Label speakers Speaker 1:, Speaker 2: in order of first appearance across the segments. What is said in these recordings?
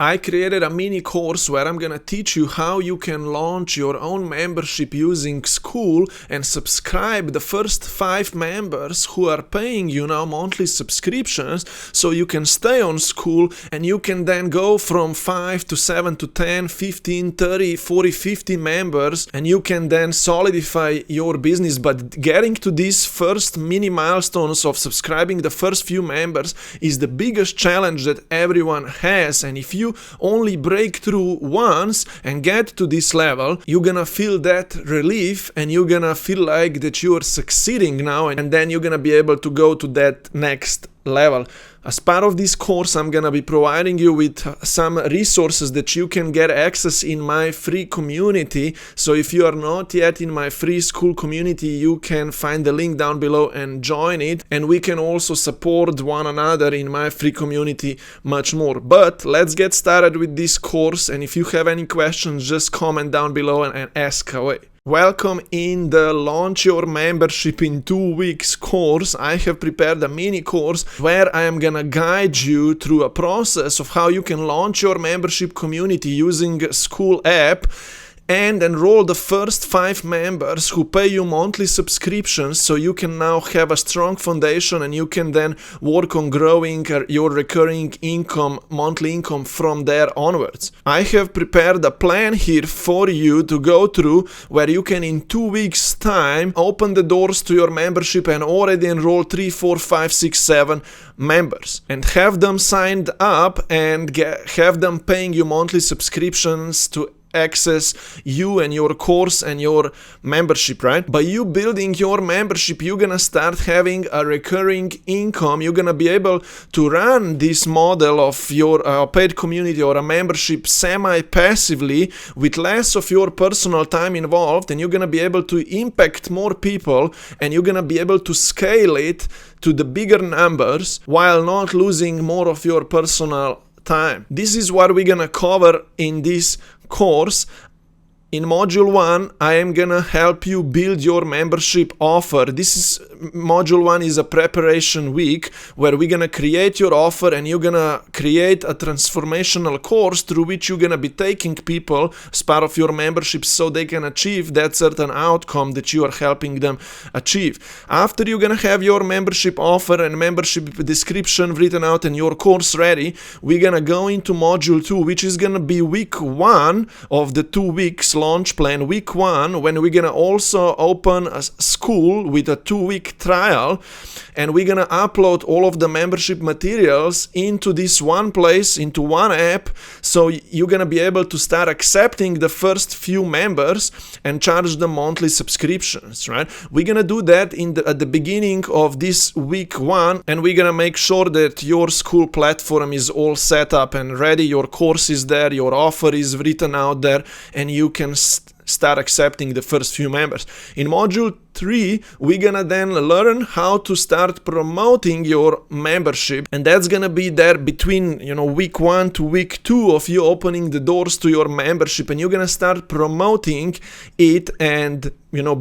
Speaker 1: I created a mini course where I'm gonna teach you how you can launch your own membership using Skool and subscribe the first 5 members who are paying you now monthly subscriptions, so you can stay on Skool and you can then go from 5 to 7 to 10, 15, 30, 40, 50 members, and you can then solidify your business. But getting to these first mini milestones of subscribing the first few members is the biggest challenge that everyone has, and if you only break through once and get to this level, you're gonna feel that relief and you're gonna feel like that you are succeeding now, and then you're gonna be able to go to that next level. As part of this course, I'm gonna be providing you with some resources that you can get access in my free community. So if you are not yet in my free Skool community, you can find the link down below and join it. And we can also support one another in my free community much more. But let's get started with this course. And if you have any questions, just comment down below and ask away. Welcome in the Launch Your Membership in 2 Weeks course. I have prepared a mini course where I am gonna guide you through a process of how you can launch your membership community using Skool app and enroll the first 5 members who pay you monthly subscriptions, so you can now have a strong foundation and you can then work on growing your recurring income, monthly income from there onwards. I have prepared a plan here for you to go through where you can in 2 weeks time open the doors to your membership and already enroll 3, 4, 5, 6, 7 members and have them signed up and have them paying you monthly subscriptions to access you and your course and your membership, right? By you building your membership, you're gonna start having a recurring income. You're gonna be able to run this model of your paid community or a membership semi-passively with less of your personal time involved, and you're gonna be able to impact more people and you're gonna be able to scale it to the bigger numbers while not losing more of your personal time. This is what we're gonna cover in this course. In module 1, I am gonna help you build your membership offer. Module 1 is a preparation week where we're gonna create your offer and you're gonna create a transformational course through which you're gonna be taking people as part of your membership so they can achieve that certain outcome that you are helping them achieve. After you're gonna have your membership offer and membership description written out and your course ready, we're gonna go into module 2, which is gonna be week 1 of the 2 weeks launch plan. Week 1, when we're gonna also open a school with a 2-week trial, and we're gonna upload all of the membership materials into this one place, into one app, so you're gonna be able to start accepting the first few members and charge them monthly subscriptions, right? We're gonna do that at the beginning of this week 1, and we're gonna make sure that your Skool platform is all set up and ready, your course is there, your offer is written out there, and you can start accepting the first few members. In module 3, we're gonna then learn how to start promoting your membership, and that's gonna be there between week 1 to week 2 of you opening the doors to your membership, and you're gonna start promoting it and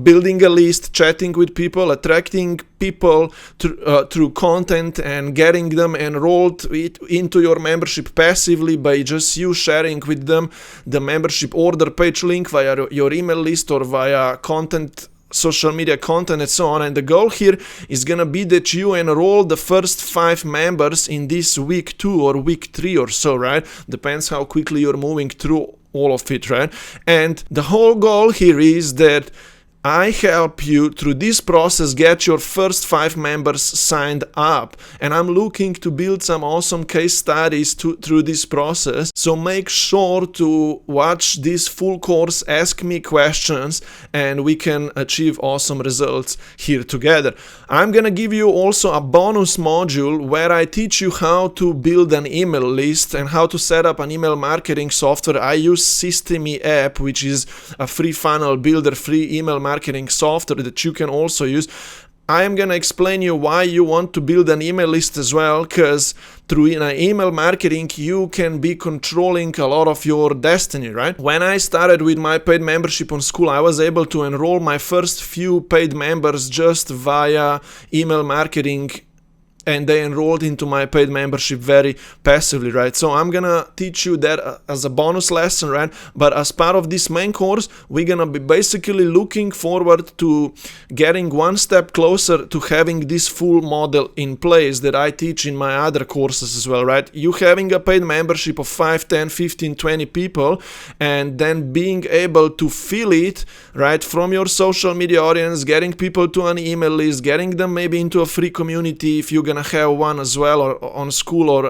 Speaker 1: building a list, chatting with people, attracting people through content and getting them enrolled into your membership passively by just you sharing with them the membership order page link via your email list or via content, social media content and so on. And the goal here is gonna be that you enroll the first 5 members in this week 2 or week 3 or so, right? Depends how quickly you're moving through all of it, right? And the whole goal here is that I help you through this process get your first 5 members signed up, and I'm looking to build some awesome case studies through this process. So make sure to watch this full course, ask me questions, and we can achieve awesome results here together. I'm gonna give you also a bonus module where I teach you how to build an email list and how to set up an email marketing software. I use Systemy app, which is a free funnel builder, free email marketing software that you can also use. I am gonna explain you why you want to build an email list as well, because through email marketing you can be controlling a lot of your destiny, right? When I started with my paid membership on Skool, I was able to enroll my first few paid members just via email marketing and they enrolled into my paid membership very passively, right? So I'm gonna teach you that as a bonus lesson, right? But as part of this main course, we're gonna be basically looking forward to getting one step closer to having this full model in place that I teach in my other courses as well, right? You having a paid membership of 5, 10, 15, 20 people, and then being able to fill it, right, from your social media audience, getting people to an email list, getting them maybe into a free community if you're gonna have one as well, or on Skool, or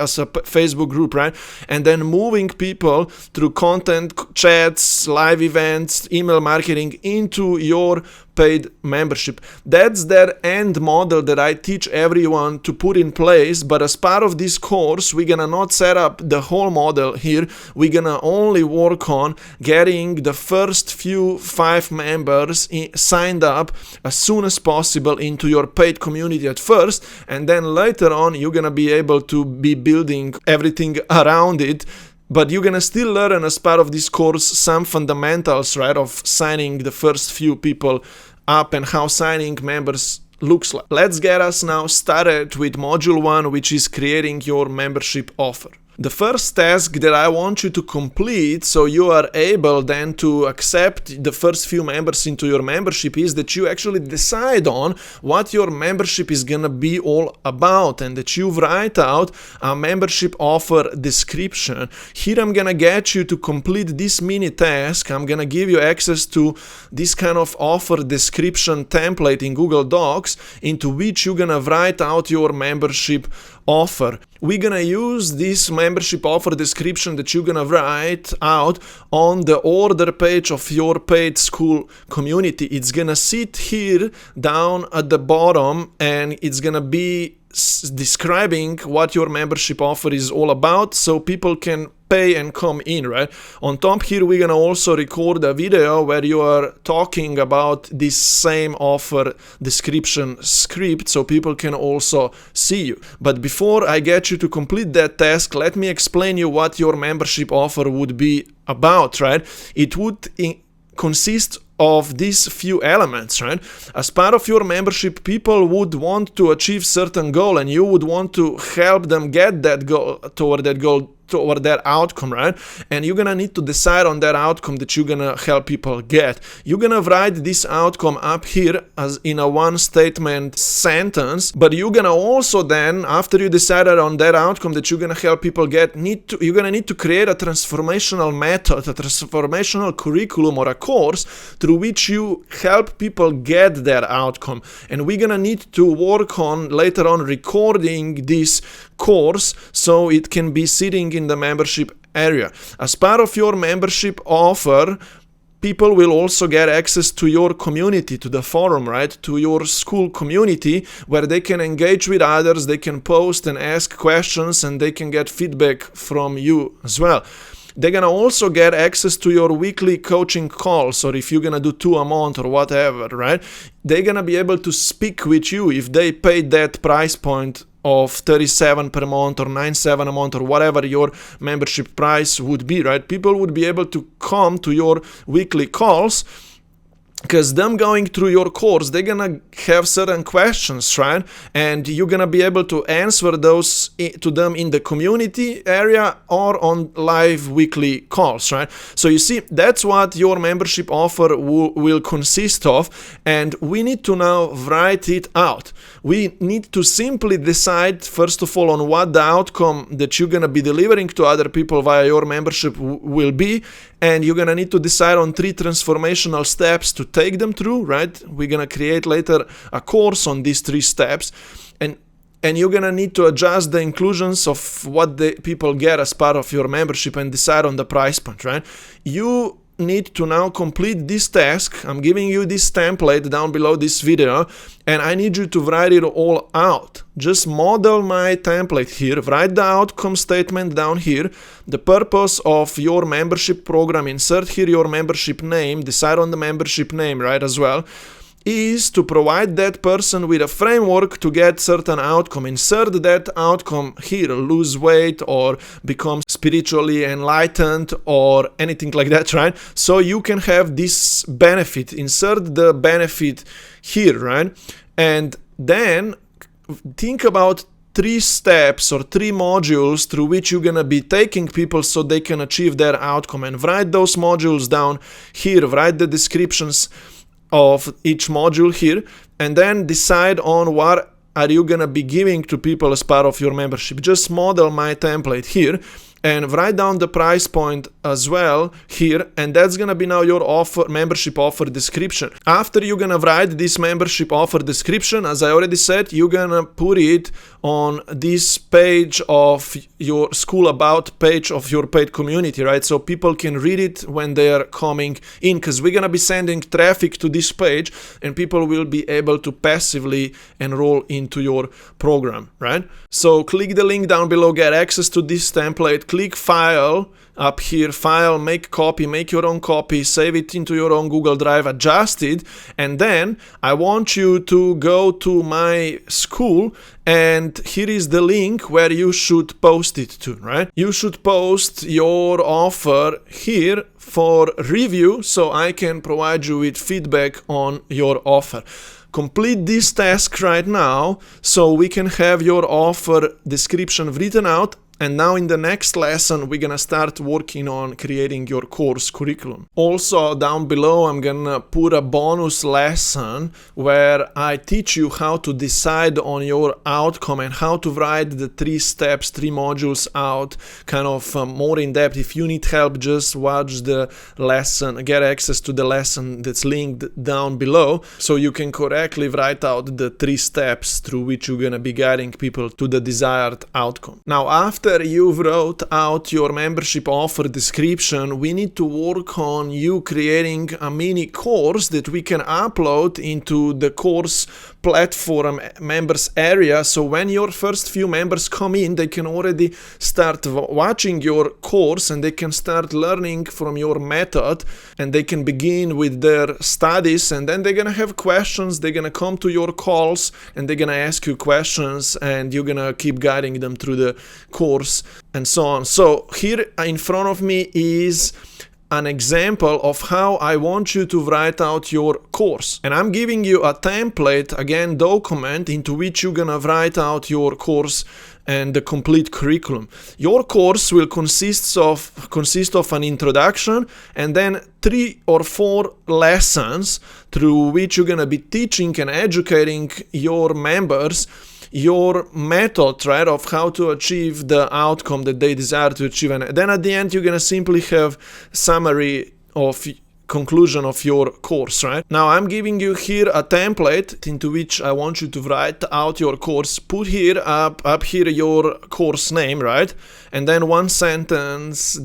Speaker 1: as a Facebook group, right? And then moving people through content, chats, live events, email marketing into your paid membership. That's that end model that I teach everyone to put in place. But as part of this course, we're gonna not set up the whole model here. We're gonna only work on getting the first few 5 members signed up as soon as possible into your paid community at first, and then later on you're gonna be able to be building everything around it. But you're gonna still learn as part of this course some fundamentals, right, of signing the first few people up and how signing members looks like. Let's get us now started with module 1, which is creating your membership offer. The first task that I want you to complete, so you are able then to accept the first few members into your membership, is that you actually decide on what your membership is gonna be all about, and that you write out a membership offer description. Here I'm gonna get you to complete this mini task. I'm gonna give you access to this kind of offer description template in Google Docs, into which you're gonna write out your membership offer. We're gonna use this membership offer description that you're gonna write out on the order page of your paid Skool community. It's gonna sit here down at the bottom, and it's gonna be describing what your membership offer is all about, so people can pay and come in, right? On top here, we're gonna also record a video where you are talking about this same offer description script, so people can also see you. But before I get you to complete that task, let me explain you what your membership offer would be about, right? It would consist of these few elements, right? As part of your membership, people would want to achieve certain goal, and you would want to help them get that goal, toward that outcome, right? And you're gonna need to decide on that outcome that you're gonna help people get. You're gonna write this outcome up here as in a one statement sentence, but you're gonna also then, after you decided on that outcome that you're gonna help people get, you're gonna need to create a transformational method, a transformational curriculum, or a course through which you help people get that outcome. And we're gonna need to work on later on recording this course so it can be sitting in the membership area. As part of your membership offer, people will also get access to your community, to the forum, right? To your Skool community, where they can engage with others, they can post and ask questions, and they can get feedback from you as well. They're gonna also get access to your weekly coaching calls, or if you're gonna do 2 a month or whatever, right? They're gonna be able to speak with you if they pay that price point of 37 per month or 97 a month, or whatever your membership price would be, right? People would be able to come to your weekly calls, because them going through your course, they're gonna have certain questions, right? And you're gonna be able to answer those to them in the community area or on live weekly calls, right? So you see, that's what your membership offer will consist of, and we need to now write it out. We need to simply decide, first of all, on what the outcome that you're gonna be delivering to other people via your membership will be, and you're gonna need to decide on 3 transformational steps to take them through, right? We're gonna create later a course on these 3 steps, and you're gonna need to adjust the inclusions of what the people get as part of your membership and decide on the price point, right? You need to now complete this task. I'm giving you this template down below this video, and I need you to write it all out. Just model my template here, write the outcome statement down here, the purpose of your membership program, insert here your membership name, decide on the membership name, right, as well, is to provide that person with a framework to get certain outcome. Insert that outcome here, lose weight or become spiritually enlightened or anything like that, right? So you can have this benefit. Insert the benefit here, right? And then think about 3 steps or 3 modules through which you're gonna be taking people so they can achieve their outcome, and write those modules down here. Write the descriptions of each module here, and then decide on what are you gonna be giving to people as part of your membership. Just model my template here and write down the price point as well here, and that's gonna be now your offer, membership offer description. After you're gonna write this membership offer description, as I already said, you're gonna put it on this page of your Skool About page of your paid community, right? So people can read it when they are coming in, because we're gonna be sending traffic to this page, and people will be able to passively enroll into your program, right? So click the link down below, get access to this template, click File up here, File, make copy, make your own copy, save it into your own Google Drive, adjust it, and then I want you to go to my Skool, and here is the link where you should post it to, right? You should post your offer here for review so I can provide you with feedback on your offer. Complete this task right now so we can have your offer description written out. And now in the next lesson, we're gonna start working on creating your course curriculum. Also, down below, I'm gonna put a bonus lesson where I teach you how to decide on your outcome and how to write the 3 steps, 3 modules out, kind of more in depth. If you need help, just watch the lesson, get access to the lesson that's linked down below, so you can correctly write out the 3 steps through which you're gonna be guiding people to the desired outcome. Now, after you wrote out your membership offer description, we need to work on you creating a mini course that we can upload into the course platform members area. So when your first few members come in, they can already start watching your course, and they can start learning from your method, and they can begin with their studies, and then they're gonna have questions, they're gonna come to your calls, and they're gonna ask you questions, and you're gonna keep guiding them through the course and so on. So here in front of me is an example of how I want you to write out your course. And I'm giving you a template, again, document into which you're gonna write out your course and the complete curriculum. Your course will consist of an introduction and then 3 or 4 lessons through which you're gonna be teaching and educating your members your method, right, of how to achieve the outcome that they desire to achieve. And then at the end, you're gonna simply have summary of conclusion of your course, right? Now I'm giving you here a template into which I want you to write out your course. Put here up here your course name, right? And then 1 sentence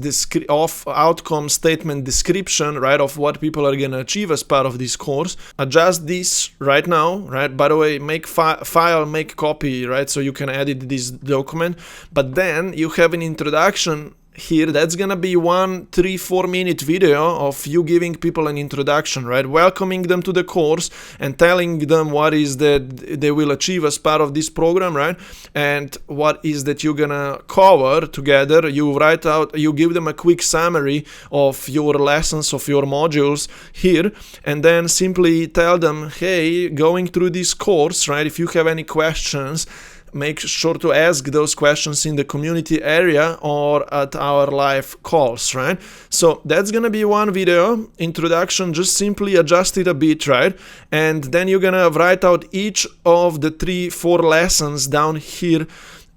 Speaker 1: of outcome statement description, right, of what people are gonna achieve as part of this course. Adjust this right now, right? By the way, make file, make copy, right? So you can edit this document. But then you have an introduction here. That's gonna be 1 3-4 minute video of you giving people an introduction, right, welcoming them to the course and telling them what is that they will achieve as part of this program, right, and what is that you're gonna cover together. You write out, you give them a quick summary of your lessons, of your modules here, and then simply tell them, hey, going through this course, right, if you have any questions, make sure to ask those questions in the community area or at our live calls, right? So that's gonna be 1 video introduction, just simply adjust it a bit, right? And then you're gonna write out each of the 3-4 lessons down here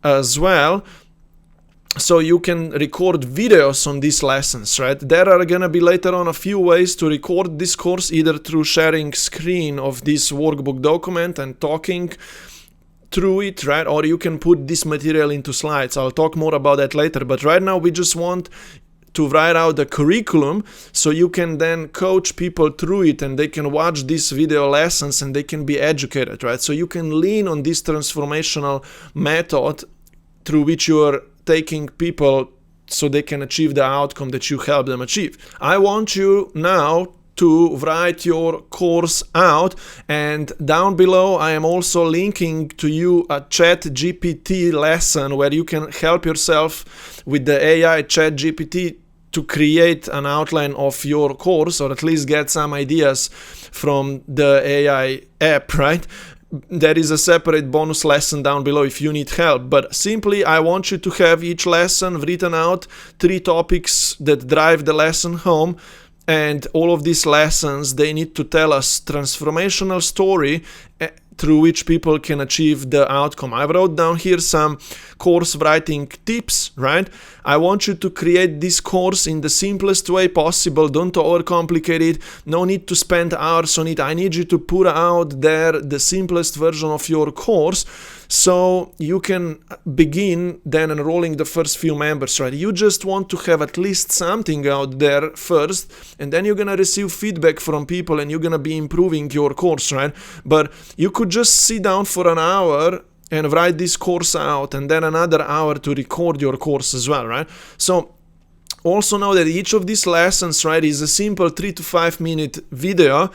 Speaker 1: as well, so you can record videos on these lessons, right? There are gonna be later on a few ways to record this course, either through sharing screen of this workbook document and talking through it, right? Or you can put this material into slides. I'll talk more about that later, but right now we just want to write out the curriculum so you can then coach people through it and they can watch these video lessons and they can be educated, right? So you can lean on this transformational method through which you are taking people so they can achieve the outcome that you help them achieve. I want you now to write your course out, and down below I am also linking to you a ChatGPT lesson where you can help yourself with the AI ChatGPT to create an outline of your course, or at least get some ideas from the AI app, right? there is a separate bonus lesson down below if you need help. But simply, I want you to have each lesson written out, 3 topics that drive the lesson home. And all of these lessons, they need to tell us transformational story through which people can achieve the outcome. I wrote down here some course writing tips, right? I want you to create this course in the simplest way possible. Don't overcomplicate it. No need to spend hours on it. I need you to put out there the simplest version of your course so you can begin then enrolling the first few members, right? You just want to have at least something out there first, and then you're gonna receive feedback from people and you're gonna be improving your course, right? But you could just sit down for an hour and write this course out and then another hour to record your course as well, right? So also know that each of these lessons, right, is a simple 3 to 5 minute video,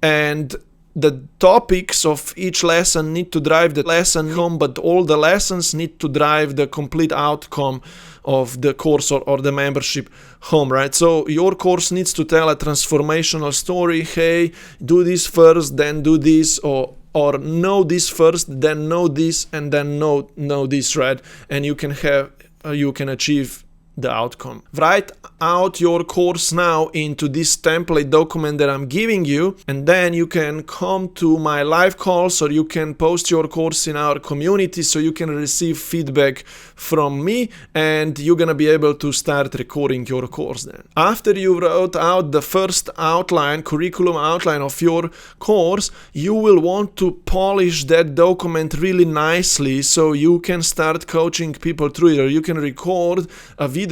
Speaker 1: and the topics of each lesson need to drive the lesson home, but all the lessons need to drive the complete outcome of the course or the membership home, right? So your course needs to tell a transformational story. Hey, do this first, then do this, or know this first, then know this, and then know this, right? And you can achieve the outcome. Write out your course now into this template document that I'm giving you, and then you can come to my live calls or you can post your course in our community so you can receive feedback from me, and you're gonna be able to start recording your course then. After you wrote out the first curriculum outline of your course, you will want to polish that document really nicely so you can start coaching people through it, or you can record a video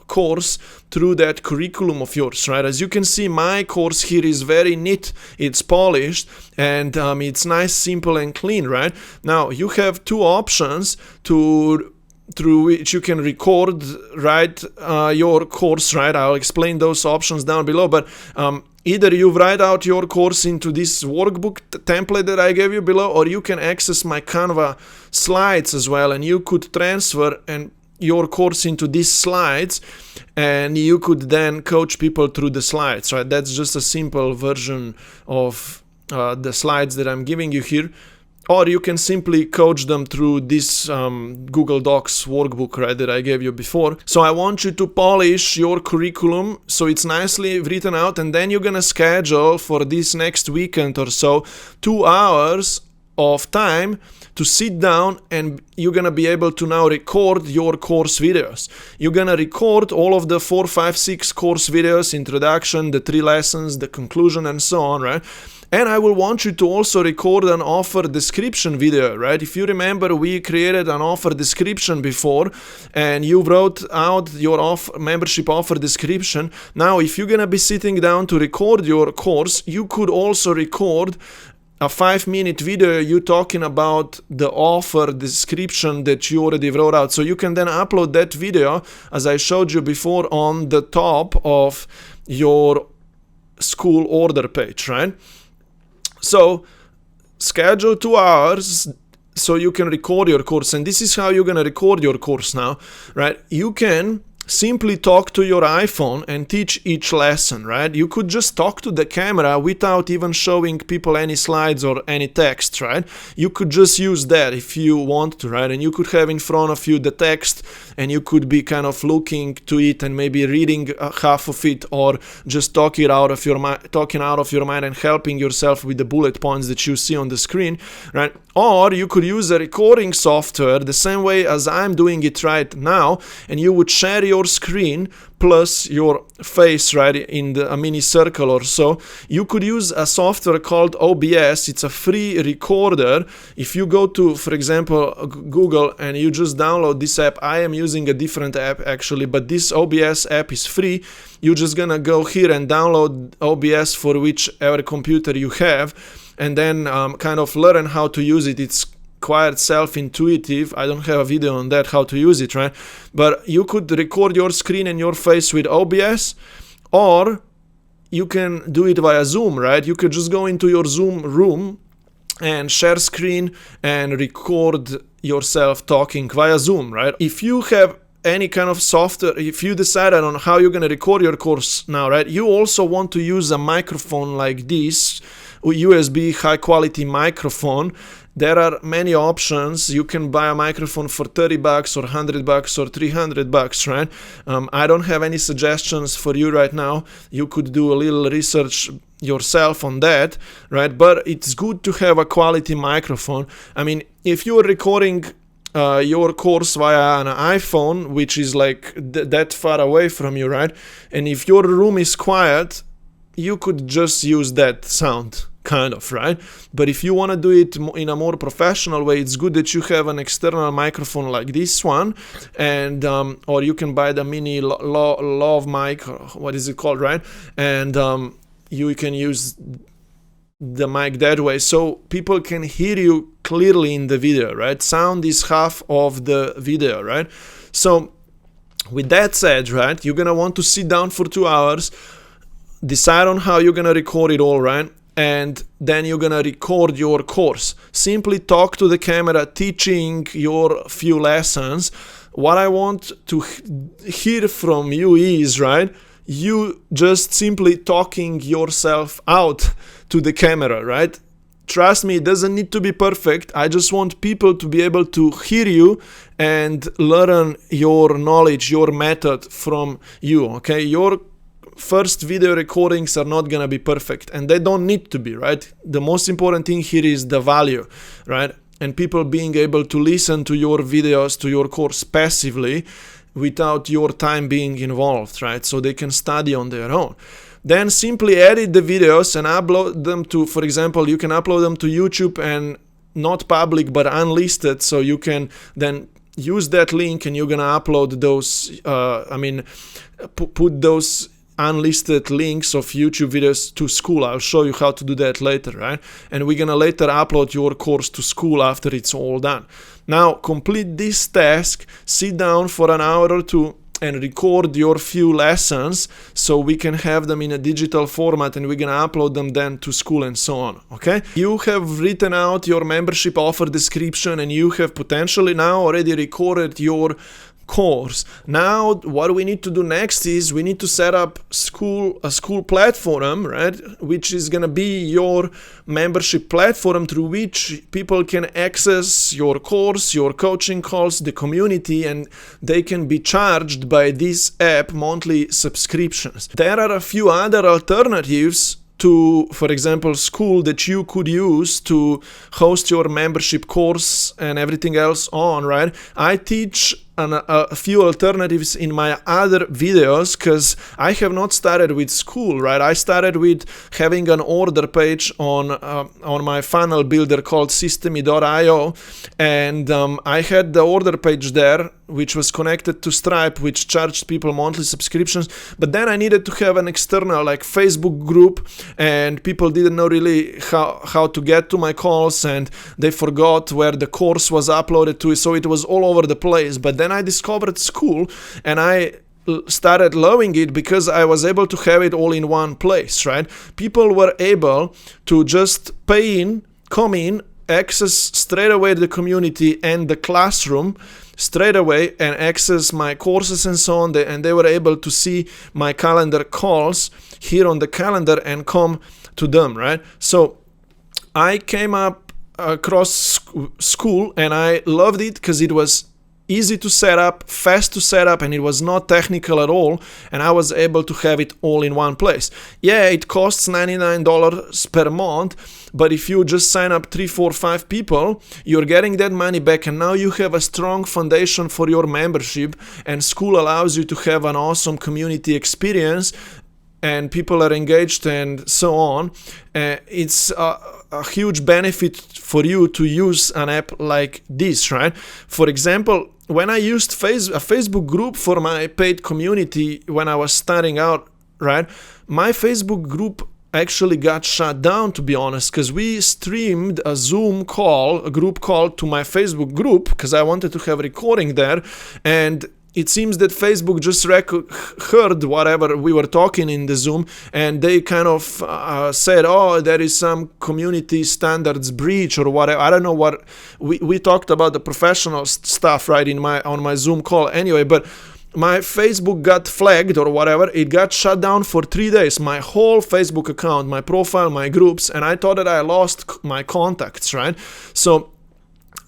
Speaker 1: course through that curriculum of yours, right? As you can see, my course here is very neat, it's polished, and it's nice, simple, and clean, right? Now, you have 2 options through which you can record, right, your course, right? I'll explain those options down below, but either you write out your course into this workbook template that I gave you below, or you can access my Canva slides as well, and you could transfer your course into these slides, and you could then coach people through the slides, right? That's just a simple version of the slides that I'm giving you here. Or you can simply coach them through this Google Docs workbook, right, that I gave you before. So I want you to polish your curriculum so it's nicely written out, and then you're gonna schedule for this next weekend or so 2 hours of time to sit down, and you're gonna be able to now record your course videos. You're gonna record all of the 4, 5, 6 course videos, introduction, the 3 lessons, the conclusion, and so on, right? And I will want you to also record an offer description video, right? If you remember, we created an offer description before, and you wrote out your membership offer description. Now, if you're gonna be sitting down to record your course, you could also record a 5-minute video you talking about the offer description that you already wrote out. So you can then upload that video, as I showed you before, on the top of your school order page, right? So schedule 2 hours so you can record your course, and this is how you're gonna record your course now, right? You can simply talk to your iPhone and teach each lesson, right? You could just talk to the camera without even showing people any slides or any text, right? You could just use that if you want to, right? And you could have in front of you the text, and you could be kind of looking to it and maybe reading half of it, or just talking out of your mind and helping yourself with the bullet points that you see on the screen, right? Or you could use a recording software the same way as I'm doing it right now, and you would share your screen plus your face, right, in a mini circle or so. You could use a software called OBS. It's a free recorder. If you go to, for example, Google and you just download this app, I am using a different app actually, but this OBS app is free. You're just gonna go here and download OBS for whichever computer you have, and then kind of learn how to use it. It's quite self-intuitive. I don't have a video on that, how to use it, right? But you could record your screen and your face with OBS, or you can do it via Zoom, right? You could just go into your Zoom room and share screen and record yourself talking via Zoom, right? If you have any kind of software, if you decided on how you're going to record your course now, right, you also want to use a microphone like this, USB high quality microphone, there are many options. You can buy a microphone for $30 or $100 or $300, right? I don't have any suggestions for you right now. You could do a little research yourself on that, right? But it's good to have a quality microphone. I mean, if you're recording your course via an iPhone, which is like that far away from you, right? And if your room is quiet, you could just use that sound, kind of, right? But if you want to do it in a more professional way, it's good that you have an external microphone like this one, and or you can buy the mini lav mic, or what is it called, right? And you can use the mic that way, so people can hear you clearly in the video, right? Sound is half of the video, right? So with that said, right, you're gonna want to sit down for 2 hours, decide on how you're gonna record it all, right? And then you're gonna record your course. Simply talk to the camera, teaching your few lessons. What I want to hear from you is, right, you just simply talking yourself out to the camera, right? Trust me, it doesn't need to be perfect. I just want people to be able to hear you and learn your knowledge, your method from you, okay? Your first video recordings are not gonna be perfect, and they don't need to be, right? The most important thing here is the value, right? And people being able to listen to your videos, to your course passively, without your time being involved, right? So they can study on their own. Then simply edit the videos and upload them to, for example, you can upload them to YouTube and not public but unlisted, so you can then use that link and you're gonna upload those, put those unlisted links of YouTube videos to Skool. I'll show you how to do that later, right? And we're gonna later upload your course to Skool after it's all done. Now, complete this task, sit down for an hour or two and record your few lessons so we can have them in a digital format and we're gonna upload them then to Skool and so on, okay? You have written out your membership offer description and you have potentially now already recorded your course. Now what we need to do next is we need to set up a Skool platform, right, which is gonna be your membership platform through which people can access your course, your coaching calls, the community, and they can be charged by this app monthly subscriptions. There are a few other alternatives to, for example, Skool that you could use to host your membership course and everything else on, right? I teach a few alternatives in my other videos because I have not started with Skool, right? I started with having an order page on my funnel builder called systemy.io, and I had the order page there which was connected to Stripe, which charged people monthly subscriptions, but then I needed to have an external like Facebook group, and people didn't know really how to get to my calls, and they forgot where the course was uploaded to, so it was all over the place. But then I discovered Skool and I started loving it because I was able to have it all in one place, right? People were able to just pay in, come in, access straight away the community and the classroom straight away and access my courses and so on, and they were able to see my calendar calls here on the calendar and come to them, right? So I came up across Skool and I loved it because it was easy to set up, fast to set up, and it was not technical at all, and I was able to have it all in one place. Yeah, it costs $99 per month, but if you just sign up 3, 4, 5 people, you're getting that money back, and now you have a strong foundation for your membership, and Skool allows you to have an awesome community experience, and people are engaged and so on. It's a huge benefit for you to use an app like this, right? For example, when I used a Facebook group for my paid community when I was starting out, right, my Facebook group actually got shut down, to be honest, because we streamed a Zoom call, a group call, to my Facebook group because I wanted to have recording there, and it seems that Facebook just heard whatever we were talking in the Zoom, and they kind of said, oh, there is some community standards breach or whatever. I don't know what we talked about, the professional stuff, right, on my Zoom call anyway. But my Facebook got flagged or whatever. It got shut down for 3 days. My whole Facebook account, my profile, my groups, and I thought that I lost my contacts, right? So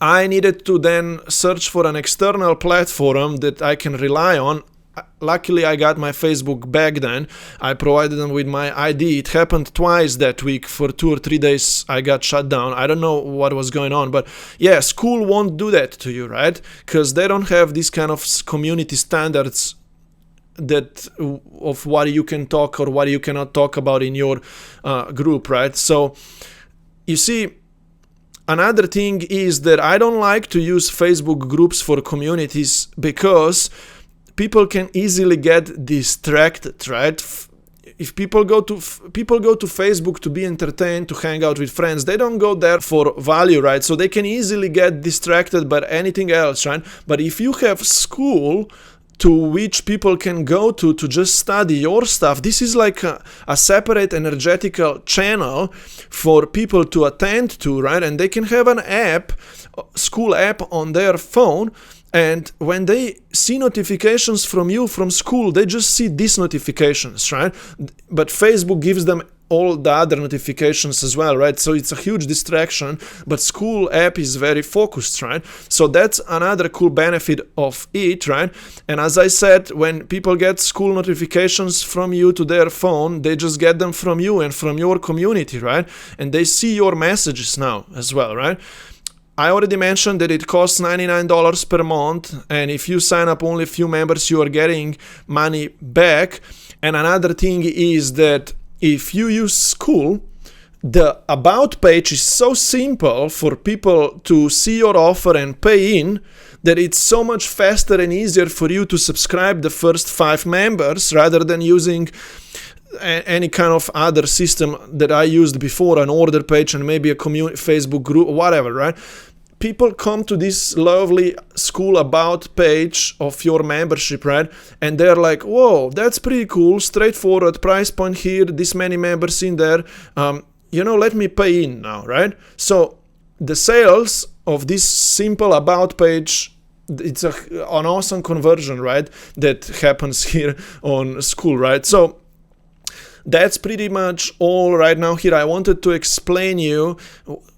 Speaker 1: I needed to then search for an external platform that I can rely on. Luckily, I got my Facebook back then. I provided them with my ID. It happened twice that week. For 2 or 3 days, I got shut down. I don't know what was going on, but yeah, Skool won't do that to you, right? Because they don't have these kind of community standards that of what you can talk or what you cannot talk about in your group, right? So you see, another thing is that I don't like to use Facebook groups for communities because people can easily get distracted, right? If people go to Facebook to be entertained, to hang out with friends, they don't go there for value, right? So they can easily get distracted by anything else, right? But if you have Skool to which people can go to just study your stuff, this is like a separate energetical channel for people to attend to, right? And they can have an app, Skool app on their phone. And when they see notifications from you from Skool, they just see these notifications, right? But Facebook gives them all the other notifications as well, right? So it's a huge distraction, but Skool app is very focused, right? So that's another cool benefit of it, right? And as I said, when people get Skool notifications from you to their phone, they just get them from you and from your community, right? And they see your messages now as well, right? I already mentioned that it costs $99 per month, and if you sign up only a few members, you are getting money back. And another thing is that if you use Skool, the about page is so simple for people to see your offer and pay in that it's so much faster and easier for you to subscribe the first 5 members rather than using any kind of other system that I used before, an order page and maybe a community Facebook group, whatever, right? People come to this lovely Skool about page of your membership, right? And they're like, whoa, that's pretty cool, straightforward, price point here, this many members in there, let me pay in now, right? So the sales of this simple about page, it's an awesome conversion, right? That happens here on Skool, right? So that's pretty much all right now here. I wanted to explain you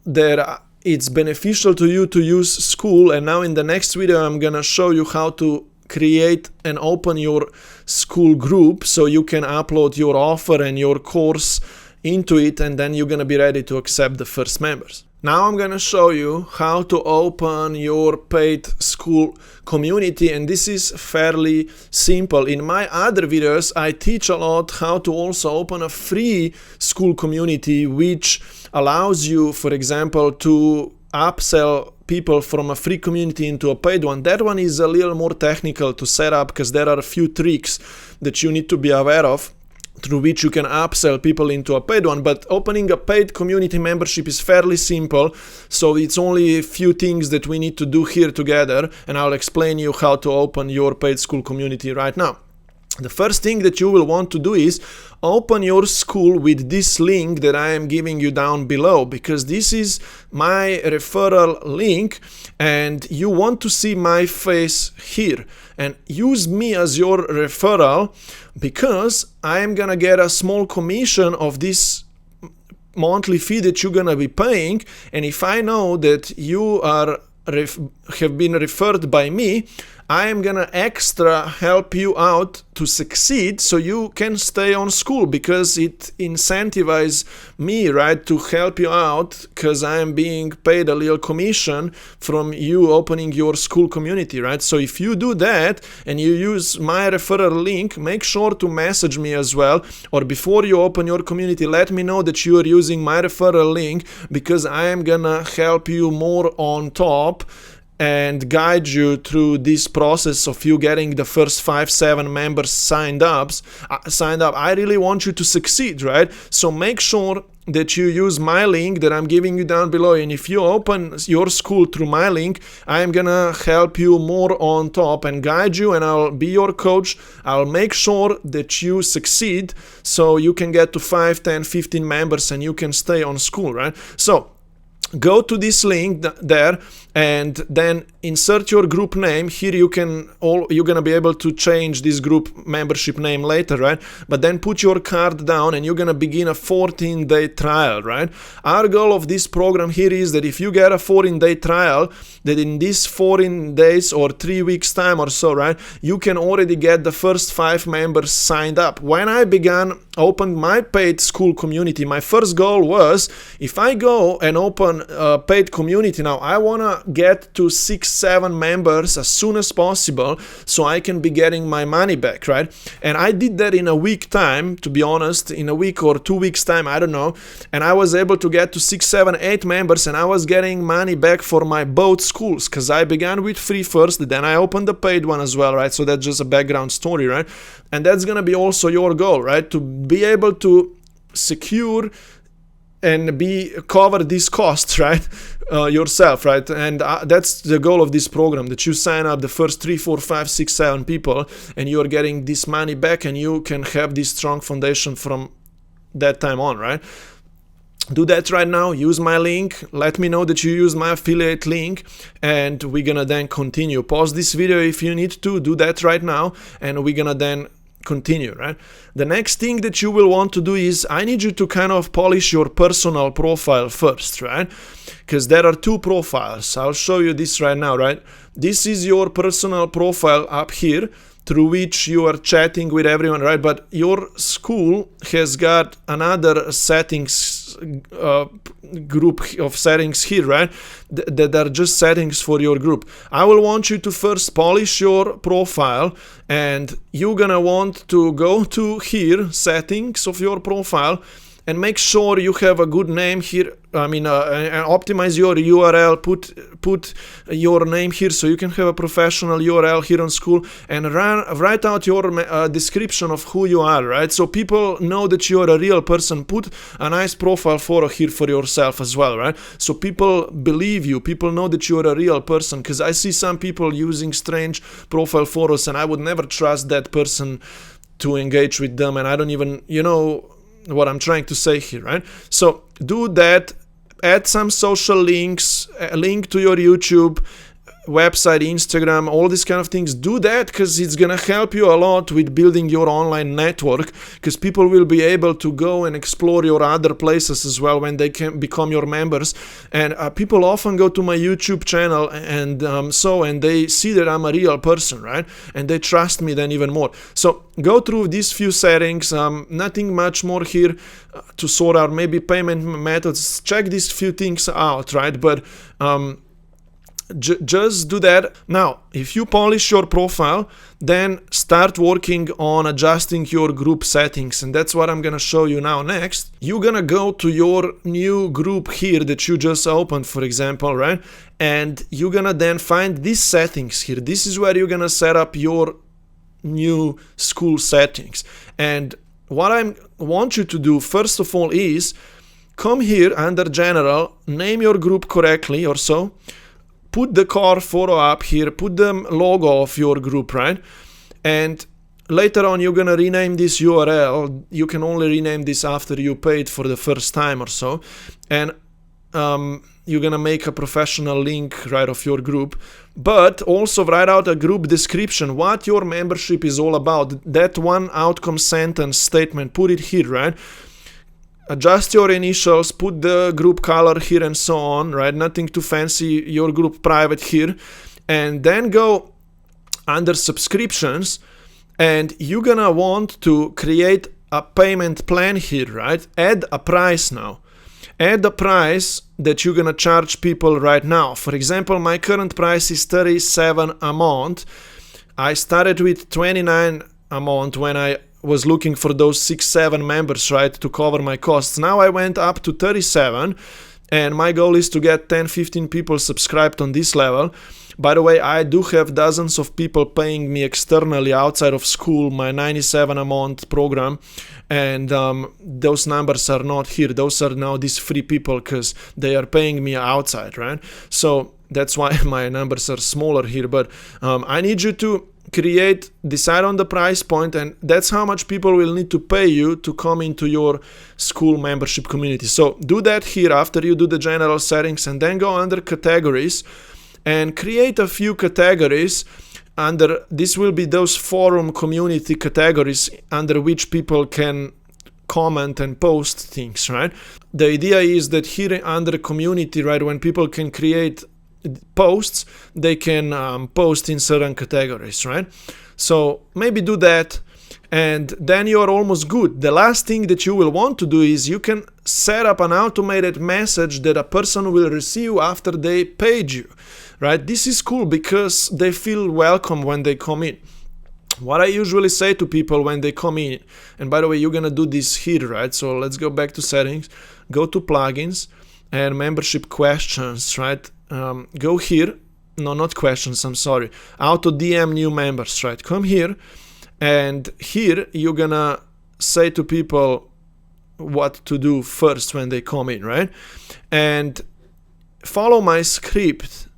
Speaker 1: that it's beneficial to you to use Skool, and now in the next video I'm gonna show you how to create and open your Skool group so you can upload your offer and your course into it, and then you're gonna be ready to accept the first members. Now I'm gonna show you how to open your paid Skool community, and this is fairly simple. In my other videos I teach a lot how to also open a free Skool community which allows you, for example, to upsell people from a free community into a paid one. That one is a little more technical to set up because there are a few tricks that you need to be aware of, through which you can upsell people into a paid one. But opening a paid community membership is fairly simple, so it's only a few things that we need to do here together, and I'll explain you how to open your paid Skool community right now. The first thing that you will want to do is open your Skool with this link that I am giving you down below, because this is my referral link and you want to see my face here, and use me as your referral because I am gonna get a small commission of this monthly fee that you're gonna be paying. And if I know that you are have been referred by me, I am gonna extra help you out to succeed so you can stay on Skool, because it incentivizes me, right, to help you out because I am being paid a little commission from you opening your Skool community, right? So if you do that and you use my referral link, make sure to message me as well, or before you open your community, let me know that you are using my referral link, because I am gonna help you more on top and guide you through this process of you getting the first 5-7 members signed up. I really want you to succeed, right? So make sure that you use my link that I'm giving you down below, and if you open your Skool through my link, I'm gonna help you more on top and guide you, and I'll be your coach. I'll make sure that you succeed so you can get to 5, 10, 15 members and you can stay on Skool, right? So go to this link there and then insert your group name. Here you're gonna be able to change this group membership name later, right? But then put your card down and you're gonna begin a 14-day trial, right? Our goal of this program here is that if you get a 14-day trial, that in these 14 days or 3 weeks time or so, right, you can already get the first 5 members signed up. When I opened my paid Skool community, my first goal was, if I go and open a paid community now, I wanna get to 6-7 members as soon as possible so I can be getting my money back, right? And I did that in a week time, to be honest, in a week or 2 weeks time, I don't know, and I was able to get to 6, 7, 8 members, and I was getting money back for my both schools, because I began with free first, then I opened the paid one as well, right? So that's just a background story, right? And that's gonna be also your goal, right? To be able to secure and cover these costs, right, yourself, right? And that's the goal of this program, that you sign up the first 3, 4, 5, 6, 7 people, and you are getting this money back, and you can have this strong foundation from that time on, right? Do that right now. Use my link. Let me know that you use my affiliate link, and we're gonna then continue. Pause this video if you need to. Do that right now, and we're gonna then continue, right? The next thing that you will want to do is, I need you to kind of polish your personal profile first, right? Because there are 2 profiles. I'll show you this right now, right? This is your personal profile up here, through which you are chatting with everyone, right? But your school has got another settings group of settings here, right? That are just settings for your group. I will want you to first polish your profile, and you're gonna want to go to here, settings of your profile, and make sure you have a good name here. I mean, and optimize your URL, put your name here so you can have a professional URL here on Skool, and write out your description of who you are, right? So people know that you're a real person. Put a nice profile photo here for yourself as well, right? So people believe you, people know that you're a real person, because I see some people using strange profile photos, and I would never trust that person to engage with them, and I don't even, what I'm trying to say here, right? So do that, add some social links, a link to your YouTube, website, Instagram, all these kind of things. Do that, because it's gonna help you a lot with building your online network, because people will be able to go and explore your other places as well when they can become your members. And people often go to my YouTube channel and they see that I'm a real person, right? And they trust me then even more. So go through these few settings, nothing much more here to sort out. Maybe payment methods, check these few things out, right? But just do that. Now, if you polish your profile, then start working on adjusting your group settings, and that's what I'm gonna show you now next. You're gonna go to your new group here that you just opened, for example, right? And you're gonna then find these settings here. This is where you're gonna set up your new Skool settings. And what I want you to do, first of all, is come here under General, name your group correctly or so, put the car photo up here, put the logo of your group, right? And later on, you're gonna rename this URL. You can only rename this after you paid for the first time or so. And you're gonna make a professional link, right, of your group. But also write out a group description, what your membership is all about. That one outcome sentence statement, put it here, right? Adjust your initials, put the group color here and so on, right? Nothing too fancy, your group private here. And then go under subscriptions, and you're gonna want to create a payment plan here, right? Add a price now. Add the price that you're gonna charge people right now. For example, my current price is 37 a month. I started with 29 a month when I was looking for those 6-7 members, right, to cover my costs. Now I went up to 37, and my goal is to get 10-15 people subscribed on this level. By the way, I do have dozens of people paying me externally outside of Skool, my 97 a month program, and those numbers are not here. Those are now these free people because they are paying me outside, right? So that's why my numbers are smaller here. But I need you to decide on the price point, and that's how much people will need to pay you to come into your Skool membership community. So do that here after you do the general settings, and then go under categories and create a few categories. Under this will be those forum community categories under which people can comment and post things, right? The idea is that here under community, right, when people can create posts, they can post in certain categories, right? So maybe do that, and then you're almost good. The last thing that you will want to do is you can set up an automated message that a person will receive after they paid you, right? This is cool because they feel welcome when they come in. What I usually say to people when they come in, and by the way, you're gonna do this here, right? So let's go back to settings, go to plugins and membership questions, right? Go here, no, not questions, I'm sorry, auto DM new members, right? Come here, and here you're gonna say to people what to do first when they come in, right? And follow my script.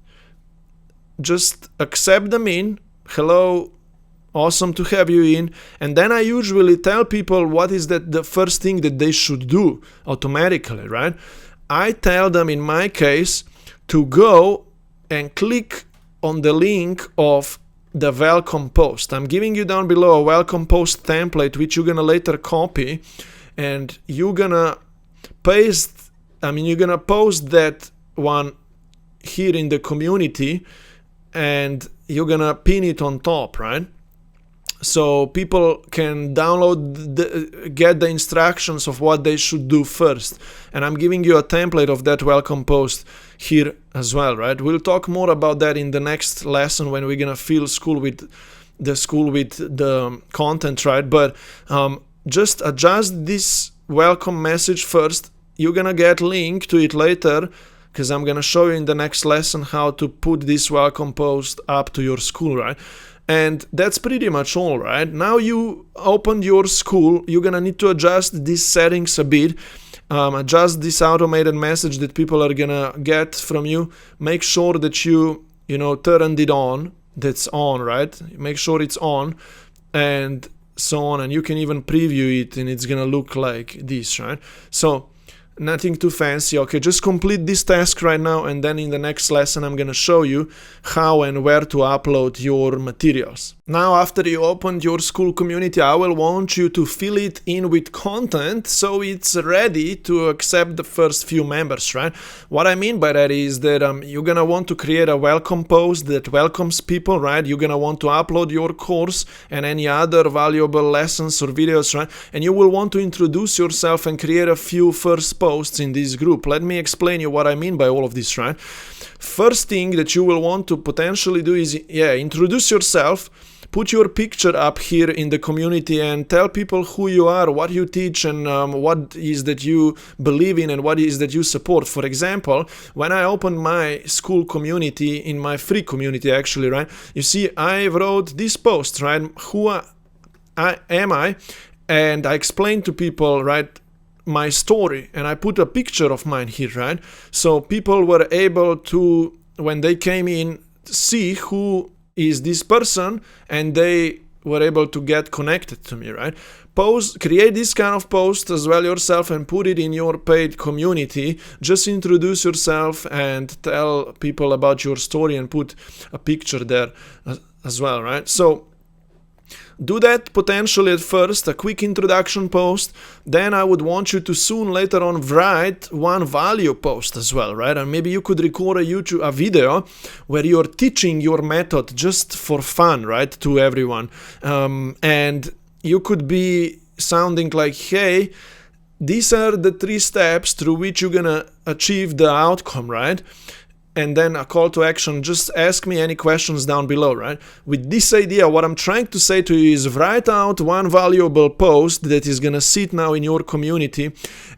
Speaker 1: Just accept them in. Hello, awesome to have you in. And then I usually tell people what is the first thing that they should do automatically, right? I tell them, in my case, to go and click on the link of the welcome post. I'm giving you down below a welcome post template which you're gonna later copy, and you're gonna post that one here in the community, and you're gonna pin it on top, right? So people can download, get the instructions of what they should do first. And I'm giving you a template of that welcome post here as well, right? We'll talk more about that in the next lesson when we're gonna fill Skool with the content, right? But just adjust this welcome message first. You're gonna get link to it later, because I'm gonna show you in the next lesson how to put this welcome post up to your Skool, right? And that's pretty much all, right? Now you opened your Skool, you're gonna need to adjust these settings a bit, adjust this automated message that people are gonna get from you. Make sure that you turned it on, that's on, right? Make sure it's on, and so on, and you can even preview it and it's gonna look like this, right? So nothing too fancy. Okay, just complete this task right now, and then in the next lesson I'm gonna show you how and where to upload your materials. Now, after you opened your Skool community, I will want you to fill it in with content so it's ready to accept the first few members, right? What I mean by that is that you're gonna want to create a welcome post that welcomes people, right? You're gonna want to upload your course and any other valuable lessons or videos, right? And you will want to introduce yourself and create a few first posts in this group. Let me explain you what I mean by all of this, right? First thing that you will want to potentially do is, introduce yourself, put your picture up here in the community, and tell people who you are, what you teach, and what is that you believe in and what is that you support. For example, when I opened my Skool community, in my free community actually, right, you see I wrote this post, right, who am I, and I explained to people, right, my story, and I put a picture of mine here, right? So people were able to, when they came in, see who is this person, and they were able to get connected to me, right? Create this kind of post as well yourself and put it in your paid community. Just introduce yourself and tell people about your story and put a picture there as well, right? So do that potentially at first, a quick introduction post. Then I would want you to soon later on write one value post as well, right? And maybe you could record a video where you're teaching your method just for fun, right, to everyone. And you could be sounding like, hey, these are the 3 steps through which you're gonna achieve the outcome, right? And then a call to action, just ask me any questions down below, right? With this idea, what I'm trying to say to you is write out one valuable post that is gonna sit now in your community,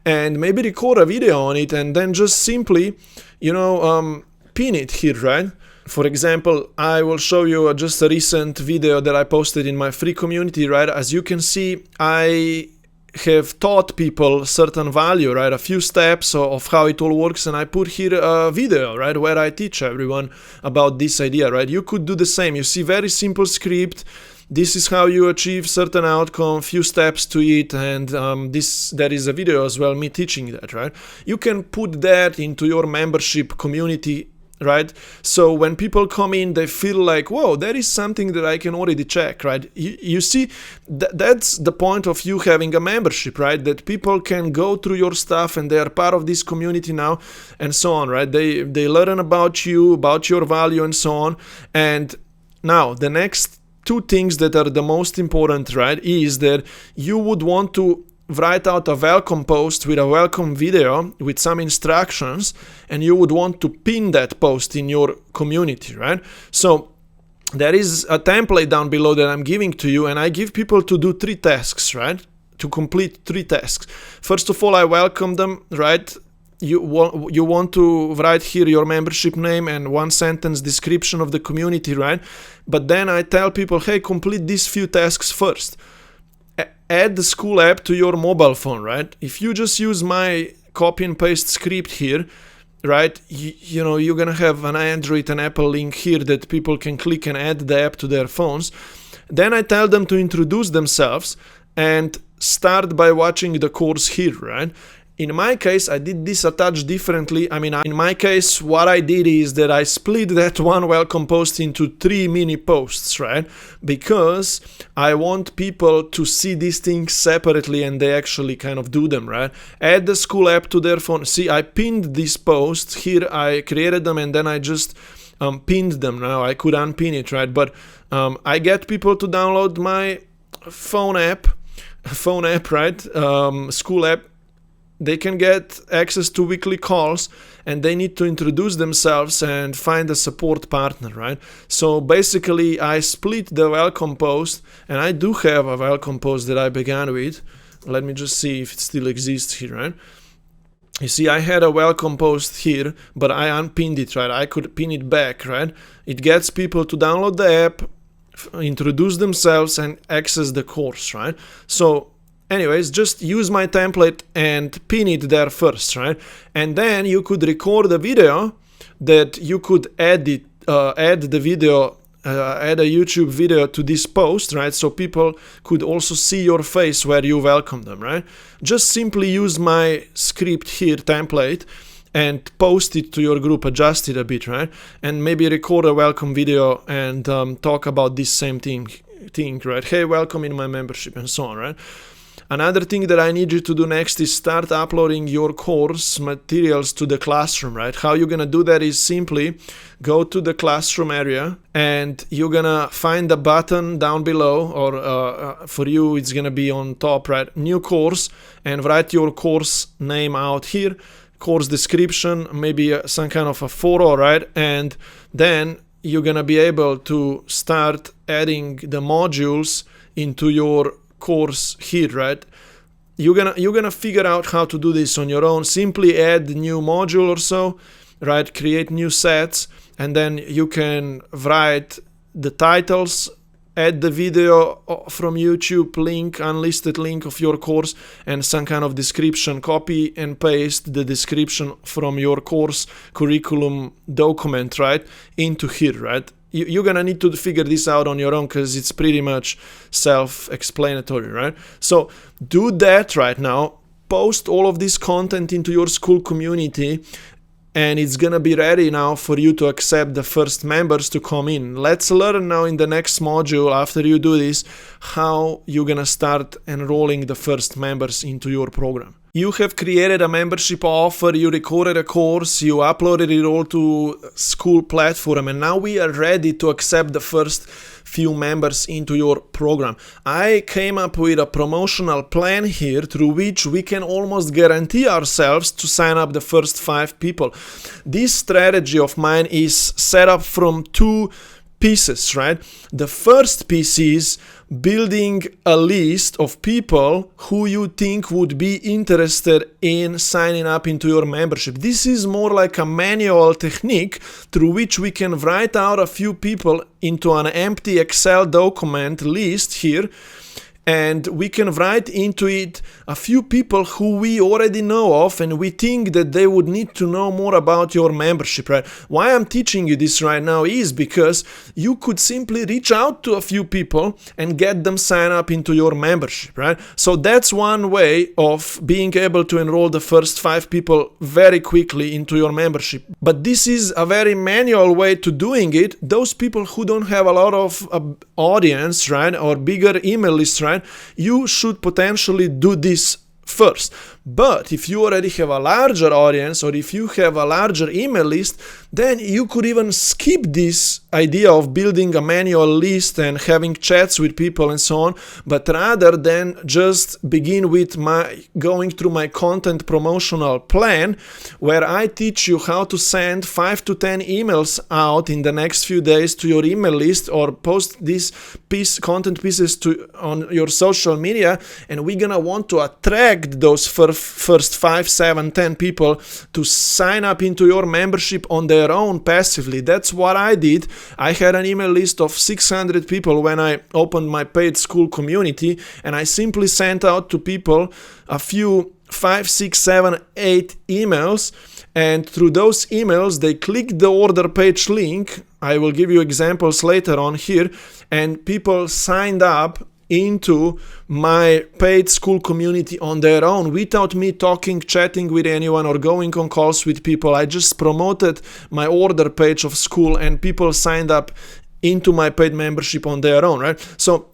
Speaker 1: and maybe record a video on it, and then just simply, pin it here, right? For example, I will show you just a recent video that I posted in my free community, right? As you can see, I have taught people certain value, right? A few steps of how it all works, and I put here a video, right, where I teach everyone about this idea, right? You could do the same. You see, very simple script. This is how you achieve certain outcome, few steps to it, and there is a video as well, me teaching that, right? You can put that into your membership community, right? So when people come in, they feel like, whoa, there is something that I can already check, right? You see, that's the point of you having a membership, right? That people can go through your stuff and they are part of this community now, and so on, right? They learn about you, about your value, and so on. And now the next two things that are the most important, right, is that you would want to write out a welcome post with a welcome video with some instructions, and you would want to pin that post in your community, right? So there is a template down below that I'm giving to you, and I give people to do 3 tasks, right? To complete 3 tasks. First of all, I welcome them, right? You want to write here your membership name and 1-sentence description of the community, right? But then I tell people, hey, complete these few tasks first. Add the Skool app to your mobile phone, right? If you just use my copy and paste script here, right, you know, you're gonna have an Android and Apple link here that people can click and add the app to their phones. Then I tell them to introduce themselves and start by watching the course here, right? In my case, I did this a touch differently. I mean, in my case, what I did is that I split that one welcome post into 3 mini posts, right? Because I want people to see these things separately and they actually kind of do them, right? Add the Skool app to their phone. See, I pinned these posts here. I created them and then I just pinned them. Now I could unpin it, right? But I get people to download my phone app, right? Skool app. They can get access to weekly calls and they need to introduce themselves and find a support partner, right? So basically I split the welcome post, and I do have a welcome post that I began with. Let me just see if it still exists here, right? You see, I had a welcome post here, but I unpinned it, right? I could pin it back, right? It gets people to download the app, introduce themselves, and access the course, right? So anyways, just use my template and pin it there first, right? And then you could record a video that you could edit, add the video, add a YouTube video to this post, right? So people could also see your face where you welcome them, right? Just simply use my script here, template, and post it to your group, adjust it a bit, right? And maybe record a welcome video and talk about this same thing, right? Hey, welcome in my membership, and so on, right? Another thing that I need you to do next is start uploading your course materials to the classroom, right? How you're gonna do that is simply go to the classroom area and you're gonna find a button down below, or for you it's gonna be on top, right? New course, and write your course name out here, course description, maybe some kind of a photo, right? And then you're gonna be able to start adding the modules into your course here, right? You're gonna figure out how to do this on your own. Simply add new module or so, right? Create new sets, and then you can write the titles, add the video from YouTube link, unlisted link of your course, and some kind of description. Copy and paste the description from your course curriculum document, right, into here, right? You're gonna need to figure this out on your own because it's pretty much self-explanatory, right? So do that right now. Post all of this content into your Skool community, and it's gonna be ready now for you to accept the first members to come in. Let's learn now in the next module, after you do this, how you're gonna start enrolling the first members into your program. You have created a membership offer, you recorded a course, you uploaded it all to Skool platform, and now we are ready to accept the first few members into your program. I came up with a promotional plan here through which we can almost guarantee ourselves to sign up the first 5 people. This strategy of mine is set up from 2 pieces, right? The first piece is building a list of people who you think would be interested in signing up into your membership. This is more like a manual technique through which we can write out a few people into an empty Excel document list here, and we can write into it a few people who we already know of and we think that they would need to know more about your membership, right? Why I'm teaching you this right now is because you could simply reach out to a few people and get them sign up into your membership, right? So that's one way of being able to enroll the first 5 people very quickly into your membership. But this is a very manual way to doing it. Those people who don't have a lot of audience, right, or bigger email list, right, you should potentially do this first. But if you already have a larger audience or if you have a larger email list, then you could even skip this idea of building a manual list and having chats with people and so on, but rather than just begin with going through my content promotional plan, where I teach you how to send 5 to 10 emails out in the next few days to your email list or post these content pieces on your social media, and we're gonna want to attract those first 5, 7, 10 people to sign up into your membership on their own passively. That's what I did. I had an email list of 600 people when I opened my paid Skool Community, and I simply sent out to people a few 5, 6, 7, 8 emails, and through those emails they clicked the order page link. I will give you examples later on here, and people signed up into my paid Skool Community on their own without me chatting with anyone or going on calls with people. I just promoted my order page of Skool and people signed up into my paid membership on their own, right? So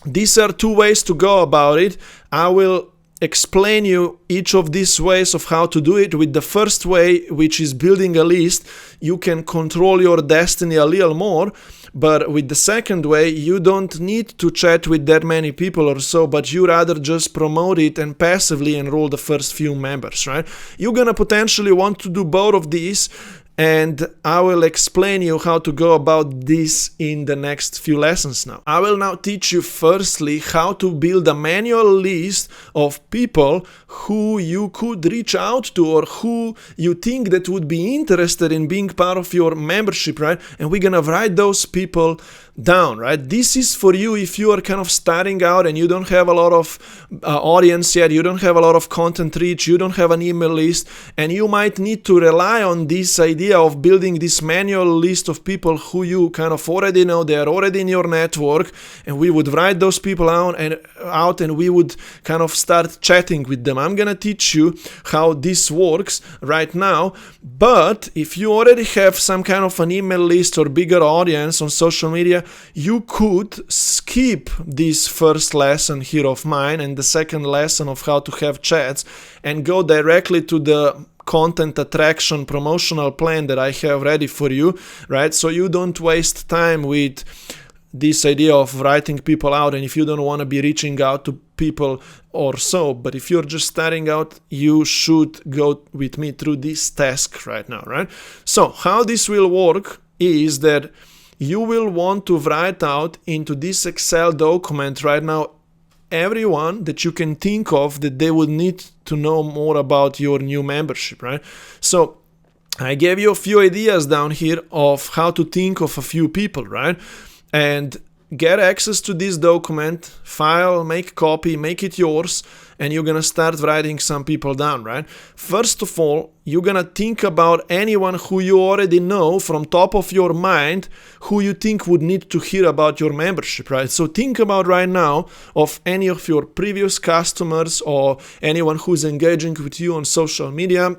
Speaker 1: these are 2 ways to go about it. I will explain you each of these ways of how to do it. With the first way, which is building a list, you can control your destiny a little more. But with the second way, you don't need to chat with that many people or so, but you rather just promote it and passively enroll the first few members, right? You're gonna potentially want to do both of these, and I will explain you how to go about this in the next few lessons now. I will now teach you firstly how to build a manual list of people who you could reach out to or who you think that would be interested in being part of your membership, right? And we're gonna write those people down, right? This is for you if you are kind of starting out and you don't have a lot of audience yet, you don't have a lot of content reach, you don't have an email list, and you might need to rely on this idea of building this manual list of people who you kind of already know, they are already in your network, and we would write those people out and we would kind of start chatting with them. I'm gonna teach you how this works right now, but if you already have some kind of an email list or bigger audience on social media, you could skip this first lesson here of mine and the second lesson of how to have chats and go directly to the content attraction promotional plan that I have ready for you, right? So you don't waste time with this idea of writing people out, and if you don't want to be reaching out to people or so, but if you're just starting out, you should go with me through this task right now, right? So how this will work is that you will want to write out into this Excel document right now everyone that you can think of that they would need to know more about your new membership, right? So I gave you a few ideas down here of how to think of a few people, right? And get access to this document, file, make a copy, make it yours, and you're gonna start writing some people down, right? First of all, you're gonna think about anyone who you already know from top of your mind who you think would need to hear about your membership, right? So think about right now of any of your previous customers or anyone who's engaging with you on social media,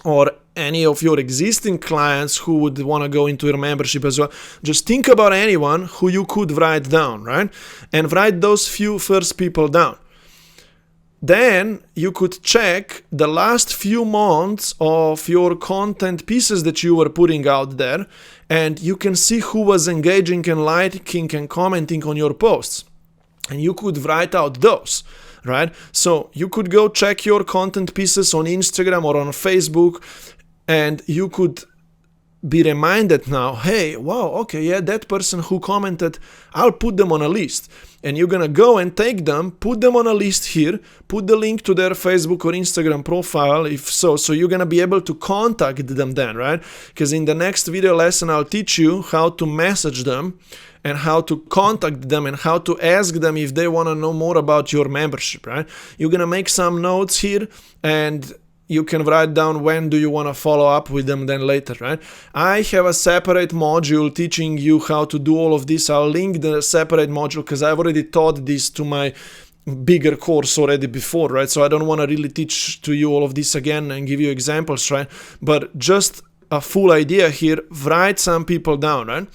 Speaker 1: or any of your existing clients who would want to go into your membership as well. Just think about anyone who you could write down, right? And write those few first people down. Then you could check the last few months of your content pieces that you were putting out there, and you can see who was engaging and liking and commenting on your posts. And you could write out those, right? So you could go check your content pieces on Instagram or on Facebook, and you could be reminded now, hey, wow, okay, yeah, that person who commented, I'll put them on a list. And you're gonna go and take them, put them on a list here, put the link to their Facebook or Instagram profile, if so you're gonna be able to contact them then, right? Because in the next video lesson, I'll teach you how to message them and how to contact them and how to ask them if they wanna know more about your membership, right? You're gonna make some notes here, and you can write down when do you want to follow up with them then later, right? I have a separate module teaching you how to do all of this. I'll link the separate module because I've already taught this to my bigger course already before, right? So I don't want to really teach to you all of this again and give you examples, right? But just a full idea here, write some people down, right?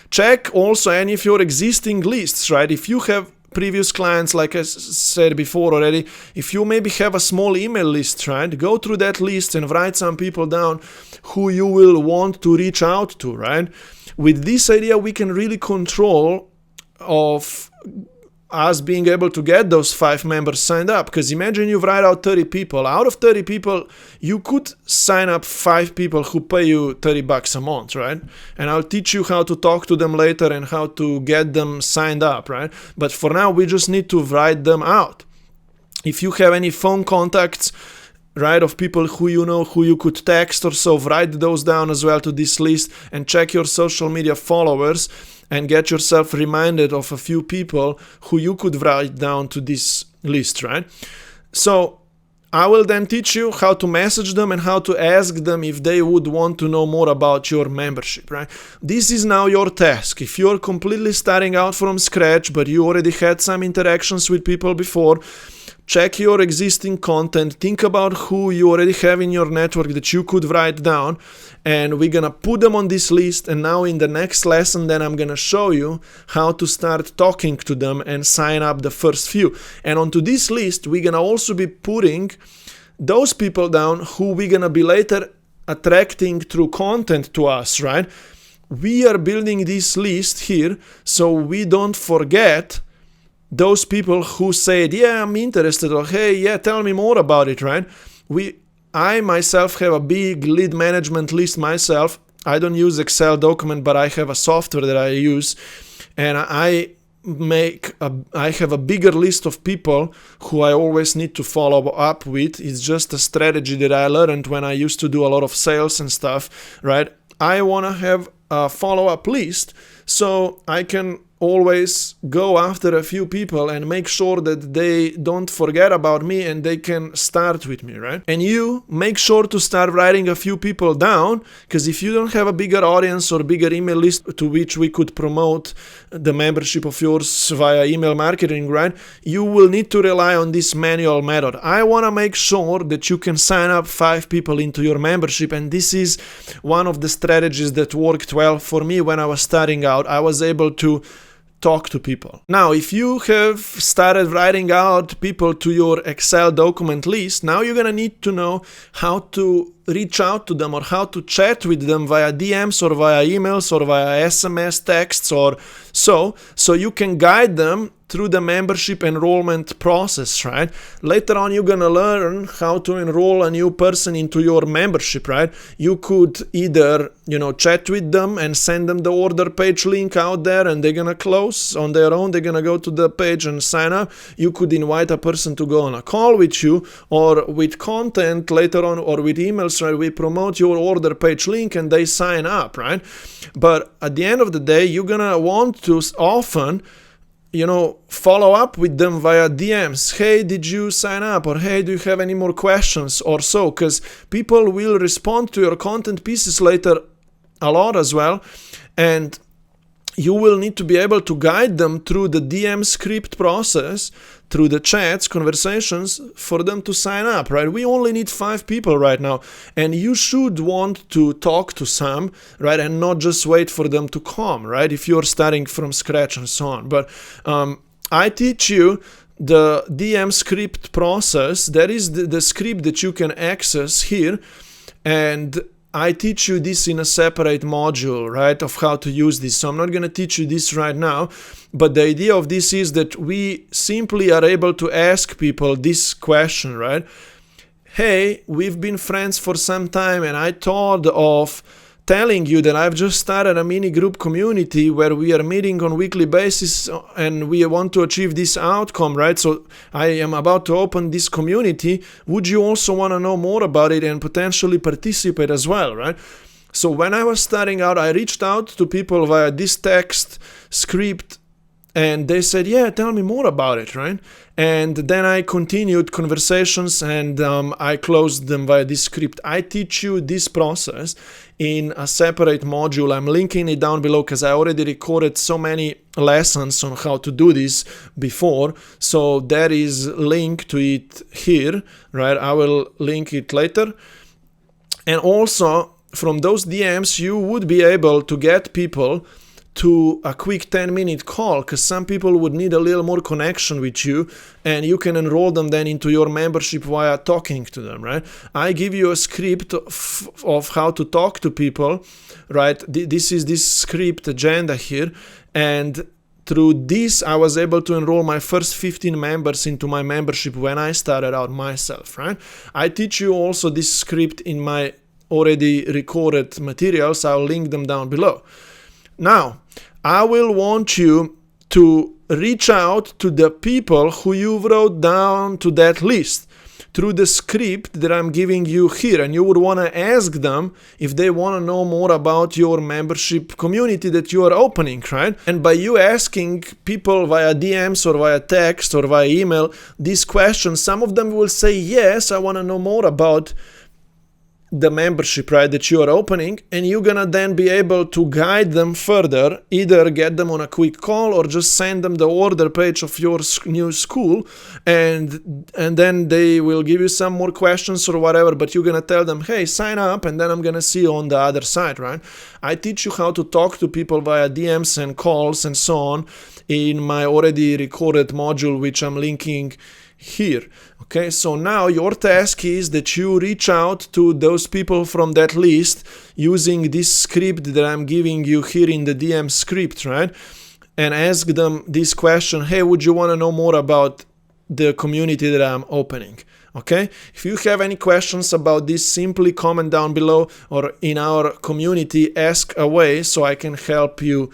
Speaker 1: Check also any of your existing lists, right? If you have previous clients, like I said before already, if you maybe have a small email list, right, go through that list and write some people down who you will want to reach out to, right? With this idea, we can really control of us being able to get those 5 members signed up. Because imagine you write out 30 people. Out of 30 people, you could sign up 5 people who pay you $30 a month, right? And I'll teach you how to talk to them later and how to get them signed up, right? But for now, we just need to write them out. If you have any phone contacts, right, of people who you know, who you could text or so, write those down as well to this list, and check your social media followers and get yourself reminded of a few people who you could write down to this list, right? So I will then teach you how to message them and how to ask them if they would want to know more about your membership, right? This is now your task. If you're completely starting out from scratch, but you already had some interactions with people before, check your existing content, think about who you already have in your network that you could write down, and we're gonna put them on this list. And now in the next lesson, then I'm gonna show you how to start talking to them and sign up the first few. And onto this list, we're gonna also be putting those people down who we're gonna be later attracting through content to us, right? We are building this list here so we don't forget those people who said, yeah, I'm interested, or hey, yeah, tell me more about it, right? I myself have a big lead management list myself. I don't use Excel document, but I have a software that I use, and I have a bigger list of people who I always need to follow up with. It's just a strategy that I learned when I used to do a lot of sales and stuff, right? I want to have a follow-up list so I can always go after a few people and make sure that they don't forget about me and they can start with me, right? And you make sure to start writing a few people down, because if you don't have a bigger audience or bigger email list to which we could promote the membership of yours via email marketing, right, you will need to rely on this manual method. I want to make sure that you can sign up 5 people into your membership, and this is one of the strategies that worked well for me when I was starting out. I was able to talk to people. Now, if you have started writing out people to your Excel document list, now you're gonna need to know how to reach out to them or how to chat with them via DMs or via emails or via SMS texts or so you can guide them through the membership enrollment process, right? Later on, you're gonna learn how to enroll a new person into your membership, right? You could either, chat with them and send them the order page link out there and they're gonna close on their own. They're gonna go to the page and sign up. You could invite a person to go on a call with you, or with content later on, or with emails, right? We promote your order page link and they sign up, right? But at the end of the day, you're gonna want to often follow up with them via DMs. Hey, did you sign up? Or hey, do you have any more questions? Or so, because people will respond to your content pieces later a lot as well. And you will need to be able to guide them through the DM script process, through the chats, conversations, for them to sign up, right? We only need 5 people right now, and you should want to talk to some, right? And not just wait for them to come, right? If you're starting from scratch and so on. But I teach you the DM script process. That is the script that you can access here, and I teach you this in a separate module, right, of how to use this. So I'm not going to teach you this right now, but the idea of this is that we simply are able to ask people this question, right? Hey, we've been friends for some time and I thought of telling you that I've just started a mini group community where we are meeting on weekly basis and we want to achieve this outcome, right? So I am about to open this community. Would you also want to know more about it and potentially participate as well, right? So when I was starting out, I reached out to people via this text script, and they said, yeah, tell me more about it, right? And then I continued conversations, and I closed them via this script. I teach you this process in a separate module. I'm linking it down below because I already recorded so many lessons on how to do this before. So there is a link to it here, right? I will link it later. And also from those DMs, you would be able to get people to a quick 10-minute call, because some people would need a little more connection with you, and you can enroll them then into your membership via talking to them, right? I give you a script of how to talk to people, right? This is this script agenda here, and through this I was able to enroll my first 15 members into my membership when I started out myself, right? I teach you also this script in my already recorded materials. I'll link them down below. Now, I will want you to reach out to the people who you wrote down to that list through the script that I'm giving you here, and you would want to ask them if they want to know more about your membership community that you are opening, right? And by you asking people via DMs or via text or via email these questions, some of them will say, yes, I want to know more about the membership, right, that you are opening, and you're gonna then be able to guide them further, either get them on a quick call or just send them the order page of your new school, and then they will give you some more questions or whatever, but you're gonna tell them, hey, sign up, and then I'm gonna see you on the other side, right? I teach you how to talk to people via DMs and calls and so on in my already recorded module, which I'm linking here. Okay, so now your task is that you reach out to those people from that list using this script that I'm giving you here in the DM script, right? And ask them this question, hey, would you want to know more about the community that I'm opening? Okay, if you have any questions about this, simply comment down below, or in our community, ask away so I can help you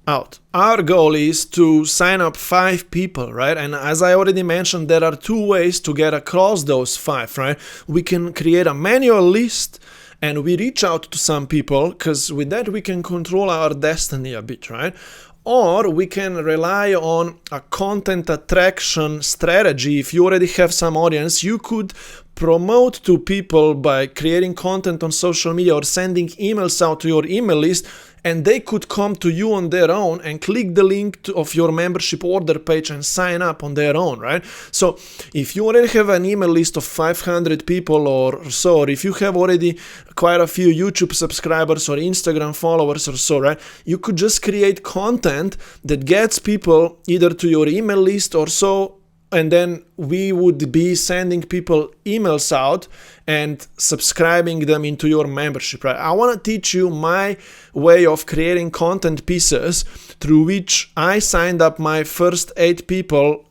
Speaker 1: out. Our goal is to sign up 5 people, right? And as I already mentioned, there are 2 ways to get across those 5, right? We can create a manual list and we reach out to some people, because with that we can control our destiny a bit, right? Or we can rely on a content attraction strategy. If you already have some audience, you could promote to people by creating content on social media or sending emails out to your email list, and they could come to you on their own and click the link of your membership order page and sign up on their own, right? So if you already have an email list of 500 people or so, or if you have already quite a few YouTube subscribers or Instagram followers or so, right, you could just create content that gets people either to your email list or so, and then we would be sending people emails out and subscribing them into your membership, right? I want to teach you my way of creating content pieces through which I signed up my first 8 people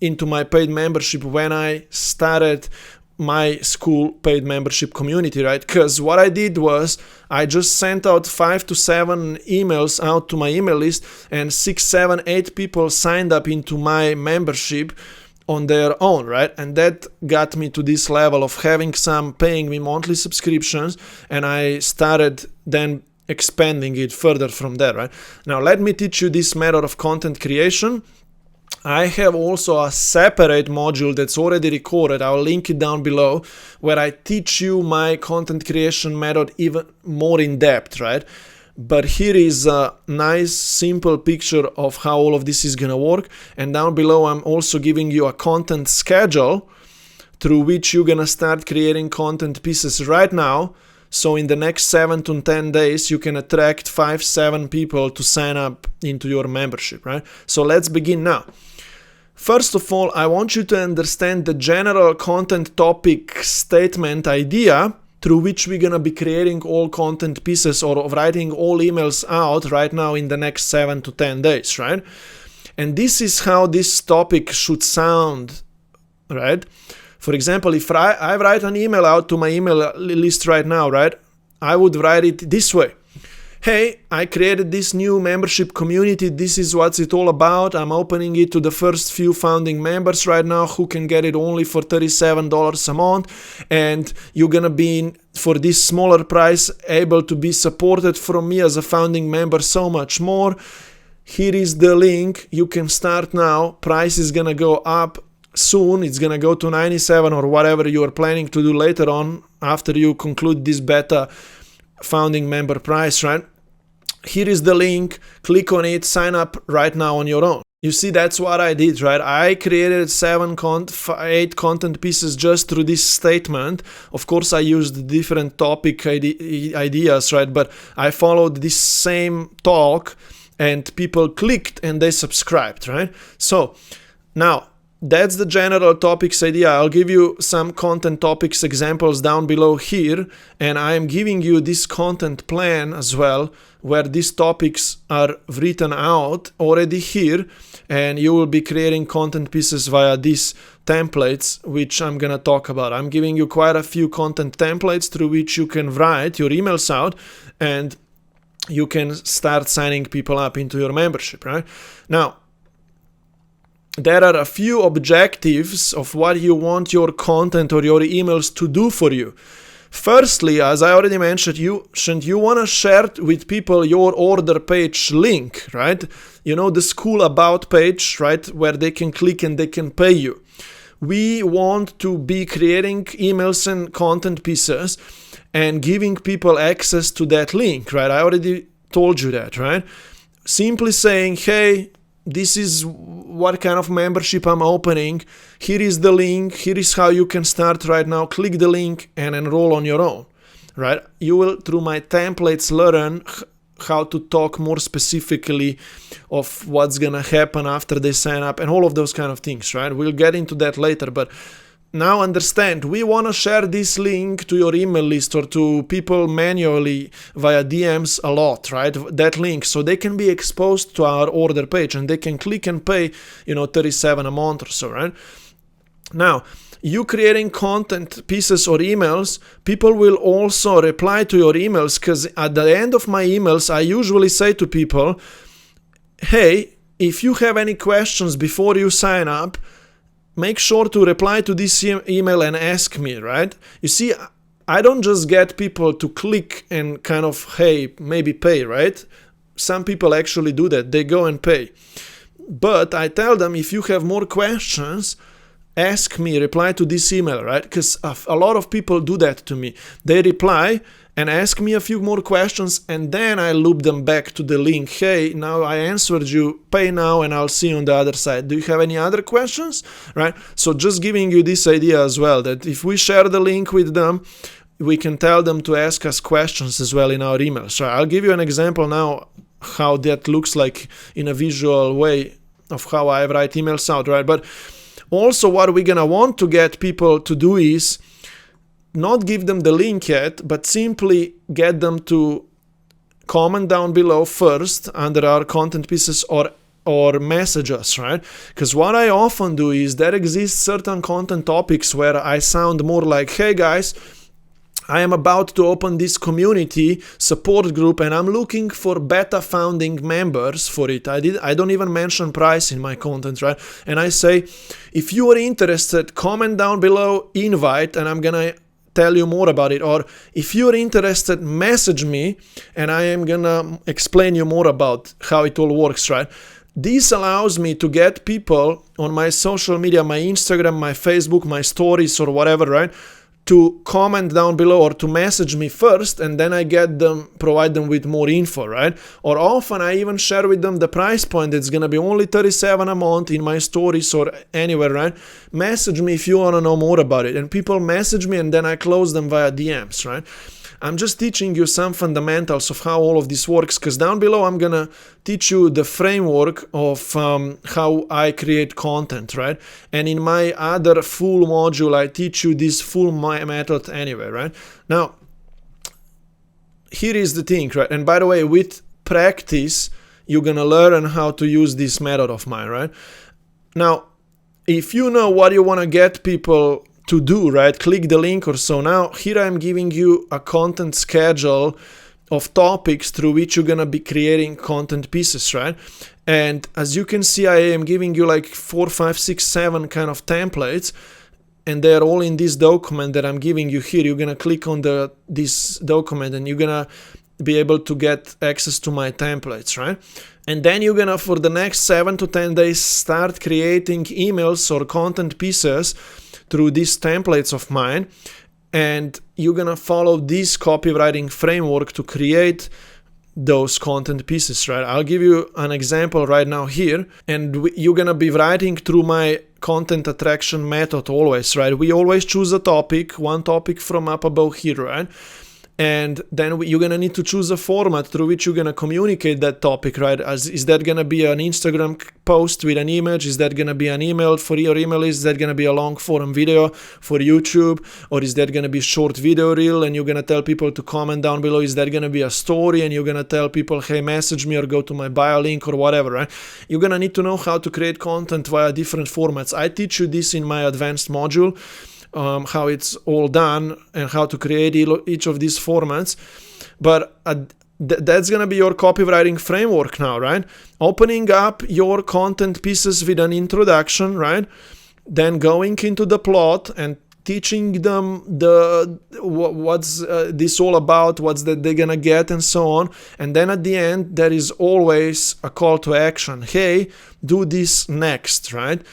Speaker 1: into my paid membership when I started my school paid membership community, right? Because what I did was I just sent out 5 to 7 emails out to my email list, and 6, 7, 8 people signed up into my membership on their own, right? And that got me to this level of having some paying me monthly subscriptions, and I started then expanding it further from there, right? Now let me teach you this method of content creation. I have also a separate module that's already recorded, I'll link it down below, where I teach you my content creation method even more in depth, right? But here is a nice simple picture of how all of this is gonna work, and down below I'm also giving you a content schedule through which you're gonna start creating content pieces right now. So in the next 7 to 10 days, you can attract 5, 7 people to sign up into your membership, right? So let's begin now. First of all, I want you to understand the general content topic statement idea through which we're gonna be creating all content pieces or writing all emails out right now in the next 7 to 10 days, right? And this is how this topic should sound, right? For example, if I write an email out to my email list right now, right? I would write it this way. Hey, I created this new membership community. This is what it's all about. I'm opening it to the first few founding members right now who can get it only for $37 a month. And you're going to be, for this smaller price, able to be supported from me as a founding member so much more. Here is the link. You can start now. Price is going to go up soon. It's going to go to 97 or whatever you are planning to do later on after you conclude this beta founding member price, right? Here is the link. Click on it. Sign up right now on your own. You see, that's what I did, right? I created 8 content pieces just through this statement. Of course, I used different topic ideas, right? But I followed this same talk and people clicked and they subscribed, right? So now, that's the general topics idea. I'll give you some content topics examples down below here, and I am giving you this content plan as well, where these topics are written out already here, and you will be creating content pieces via these templates, which I'm gonna talk about. I'm giving you quite a few content templates through which you can write your emails out, and you can start signing people up into your membership, right? Now, there are a few objectives of what you want your content or your emails to do for you. Firstly, as I already mentioned, you want to share with people your order page link, right? You know, the Skool About page, right? Where they can click and they can pay you. We want to be creating emails and content pieces and giving people access to that link, right? I already told you that, right? Simply saying, hey, this is what kind of membership I'm opening. Here is the link. Here is how you can start right now. Click the link and enroll on your own, right? You will, through my templates, learn how to talk more specifically of what's going to happen after they sign up and all of those kind of things, right? We'll get into that later, but now understand, we want to share this link to your email list or to people manually via DMs a lot, right? That link, so they can be exposed to our order page and they can click and pay, $37 a month or so, right? Now, you creating content pieces or emails, people will also reply to your emails, because at the end of my emails, I usually say to people, hey, if you have any questions before you sign up, make sure to reply to this email and ask me, right? You see, I don't just get people to click and kind of, hey, maybe pay, right? Some people actually do that. They go and pay. But I tell them, if you have more questions, ask me, reply to this email, right? Because a lot of people do that to me. They reply and ask me a few more questions, and then I loop them back to the link. Hey, now I answered you, pay now, and I'll see you on the other side. Do you have any other questions? Right? So just giving you this idea as well, that if we share the link with them, we can tell them to ask us questions as well in our emails. So I'll give you an example now how that looks like in a visual way of how I write emails out, right? But also what we're gonna want to get people to do is not give them the link yet, but simply get them to comment down below first under our content pieces or message us, right? Because what I often do is there exists certain content topics where I sound more like, hey guys, I am about to open this community support group and I'm looking for beta founding members for it. I don't even mention price in my content, right? And I say, if you are interested, comment down below, invite, and I'm gonna tell you more about it. Or if you're interested, message me and I am gonna explain you more about how it all works, right? This allows me to get people on my social media, my Instagram, my Facebook, my stories or whatever, right? To comment down below or to message me first, and then I provide them with more info, right? Or often I even share with them the price point. It's gonna be only $37 a month in my stories or anywhere, right? Message me if you wanna know more about it. And people message me and then I close them via DMs, right? I'm just teaching you some fundamentals of how all of this works, because down below I'm gonna teach you the framework of how I create content, right? And in my other full module, I teach you this full method anyway, right? Now, here is the thing, right? And by the way, with practice, you're gonna learn how to use this method of mine, right? Now, if you know what you wanna get people to do, right? Click the link or so. Now here I'm giving you a content schedule of topics through which you're gonna be creating content pieces, right? And as you can see, I am giving you like 4, 5, 6, 7 kind of templates, and they're all in this document that I'm giving you here. You're gonna click on this document and you're gonna be able to get access to my templates, right? And then you're gonna, for the next 7 to 10 days, start creating emails or content pieces through these templates of mine, and you're gonna follow this copywriting framework to create those content pieces, right? I'll give you an example right now here, and you're gonna be writing through my content attraction method always, right? We always choose a topic, one topic from up above here, right? And then you're gonna need to choose a format through which you're gonna communicate that topic, right? Is that gonna be an Instagram post with an image? Is that gonna be an email for your email list? Is that gonna be a long form video for YouTube? Or is that gonna be short video reel and you're gonna tell people to comment down below? Is that gonna be a story and you're gonna tell people, hey, message me or go to my bio link or whatever, right? You're gonna need to know how to create content via different formats. I teach you this in my advanced module. How it's all done and how to create each of these formats. But that's gonna be your copywriting framework now, right? Opening up your content pieces with an introduction, right? Then going into the plot and teaching them what's this all about, what's that they're gonna get, and so on. And then at the end, there is always a call to action. Hey, do this next, right?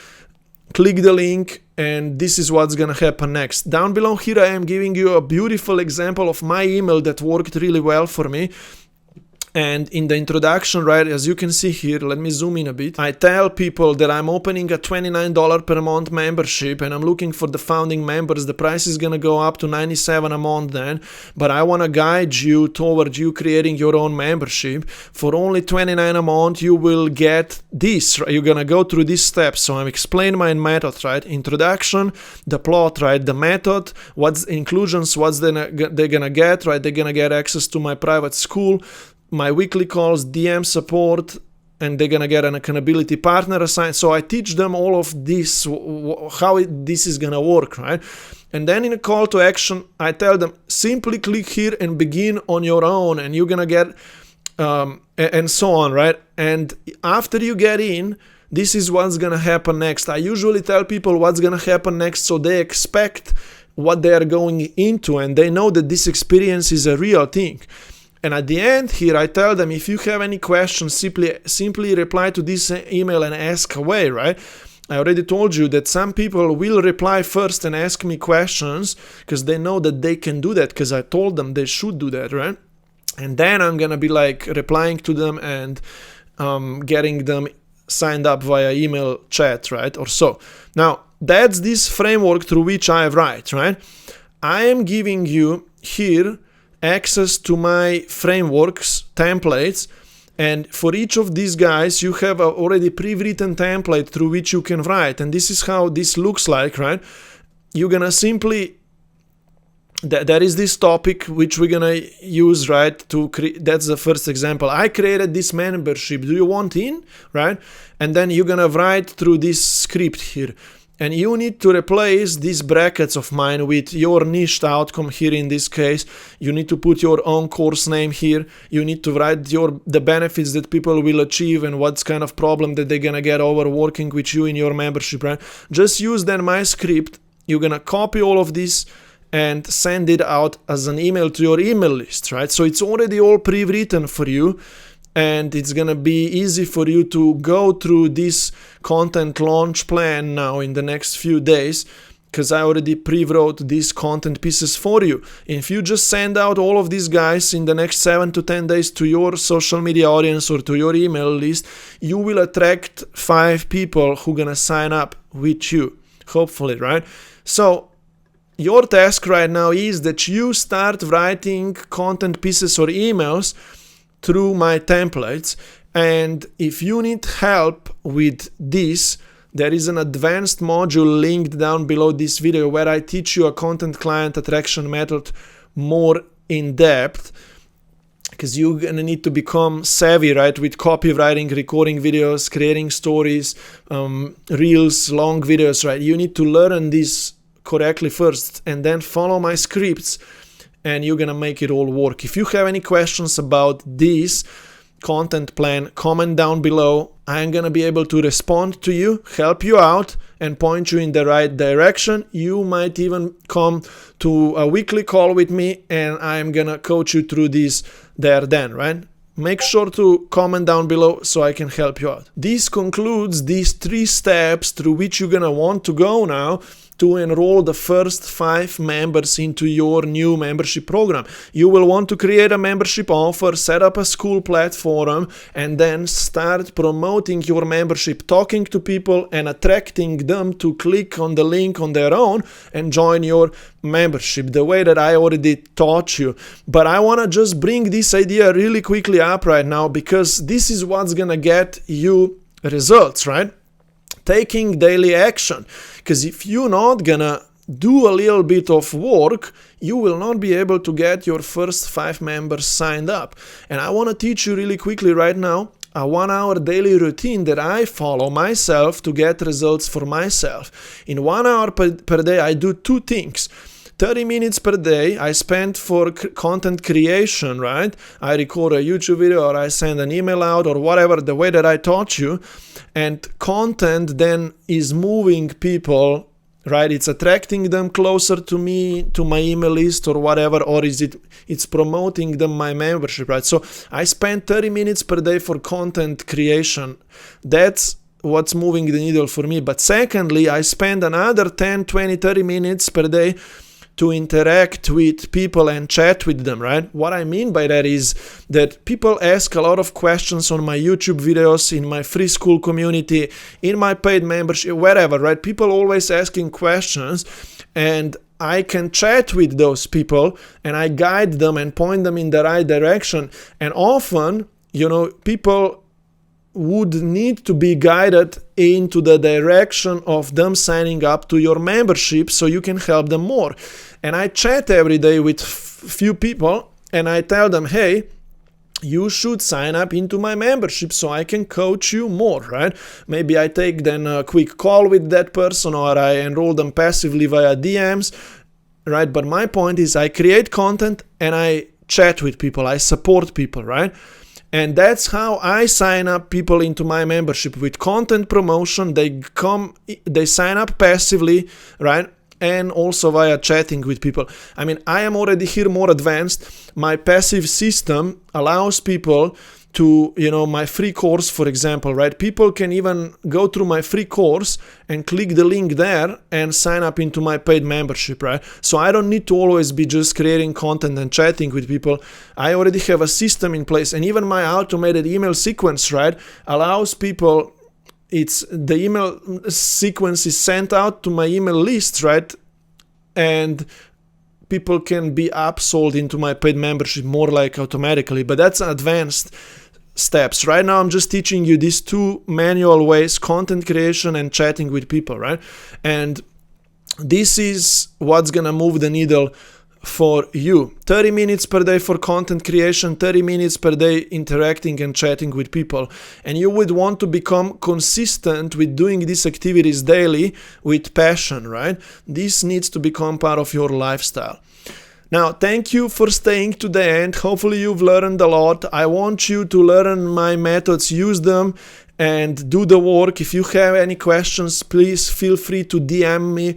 Speaker 1: Click the link, and this is what's gonna happen next. Down below here, I am giving you a beautiful example of my email that worked really well for me. And in the introduction, right, as you can see here, let me zoom in a bit. I tell people that I'm opening a $29 per month membership and I'm looking for the founding members. The price is gonna go up to $97 a month then, but I wanna guide you toward you creating your own membership. For only $29 a month, you will get this, right? You're gonna go through these steps. So I'm explaining my method, right? Introduction, the plot, right? The method, what's inclusions, what's they're gonna get, right? They're gonna get access to my private school, my weekly calls, DM support, and they're gonna get an accountability partner assigned. So I teach them all of this, how this is gonna work, right? And then in a call to action, I tell them, simply click here and begin on your own, and you're gonna get, and so on, right? And after you get in, this is what's gonna happen next. I usually tell people what's gonna happen next, so they expect what they are going into, and they know that this experience is a real thing. And at the end here, I tell them, if you have any questions, simply reply to this email and ask away, right? I already told you that some people will reply first and ask me questions because they know that they can do that because I told them they should do that, right? And then I'm gonna be like replying to them and getting them signed up via email chat, right? Or so. Now, that's this framework through which I write, right? I am giving you here access to my frameworks, templates, and for each of these guys you have a already pre-written template through which you can write, and this is how this looks like, right? You're gonna simply, there is this topic which we're gonna use, right, to create. That's the first example. I created this membership, do you want in, right? And then you're gonna write through this script here. And you need to replace these brackets of mine with your niched outcome here in this case. You need to put your own course name here. You need to write the benefits that people will achieve and what's kind of problem that they're gonna get over working with you in your membership, right? Just use then my script. You're gonna copy all of this and send it out as an email to your email list, right? So it's already all pre-written for you. And it's gonna be easy for you to go through this content launch plan now in the next few days, because I already pre-wrote these content pieces for you. If you just send out all of these guys in the next 7 to 10 days to your social media audience or to your email list, you will attract 5 people who are gonna sign up with you, hopefully, right? So your task right now is that you start writing content pieces or emails through my templates, and if you need help with this, there is an advanced module linked down below this video where I teach you a content client attraction method more in depth, because you're gonna need to become savvy, right, with copywriting, recording videos, creating stories, reels, long videos, right? You need to learn this correctly first and then follow my scripts, and you're gonna make it all work. If you have any questions about this content plan, comment down below. I'm gonna be able to respond to you, help you out, and point you in the right direction. You might even come to a weekly call with me, and I'm gonna coach you through this there then, right? Make sure to comment down below so I can help you out. This concludes these 3 steps through which you're gonna want to go now to enroll the first 5 members into your new membership program. You will want to create a membership offer, set up a Skool platform, and then start promoting your membership, talking to people and attracting them to click on the link on their own and join your membership the way that I already taught you. But I want to just bring this idea really quickly up right now, because this is what's gonna get you results, right? Taking daily action. Because if you're not gonna do a little bit of work, you will not be able to get your first 5 members signed up. And I want to teach you really quickly right now a 1-hour daily routine that I follow myself to get results for myself. In 1 hour per day, I do 2 things. 30 minutes per day I spend for content creation, right? I record a YouTube video, or I send an email out, or whatever, the way that I taught you. And content then is moving people, right? It's attracting them closer to me, to my email list or whatever, or it's promoting them my membership, right? So I spend 30 minutes per day for content creation. That's what's moving the needle for me. But secondly, I spend another 10, 20, 30 minutes per day to interact with people and chat with them, right? What I mean by that is that people ask a lot of questions on my YouTube videos, in my free Skool community, in my paid membership, wherever, right? People always asking questions, and I can chat with those people and I guide them and point them in the right direction. And often, people would need to be guided into the direction of them signing up to your membership so you can help them more. And I chat every day with few people, and I tell them, hey, you should sign up into my membership so I can coach you more, right? Maybe I take then a quick call with that person, or I enroll them passively via DMs, right? But my point is, I create content and I chat with people, I support people, right? And that's how I sign up people into my membership, with content promotion. They sign up passively, right? And also via chatting with people. I mean, I am already here more advanced. My passive system allows people to, my free course, for example, right? People can even go through my free course and click the link there and sign up into my paid membership, right? So I don't need to always be just creating content and chatting with people. I already have a system in place, and even my automated email sequence, right, allows people. The email sequence is sent out to my email list, right? And people can be upsold into my paid membership more like automatically, but that's advanced steps. Right now, I'm just teaching you these 2 manual ways: content creation and chatting with people, right? And this is what's gonna move the needle for you. 30 minutes per day for content creation, 30 minutes per day interacting and chatting with people. And you would want to become consistent with doing these activities daily with passion, right? This needs to become part of your lifestyle. Now, thank you for staying to the end. Hopefully you've learned a lot. I want you to learn my methods, use them, and do the work. If you have any questions, please feel free to DM me,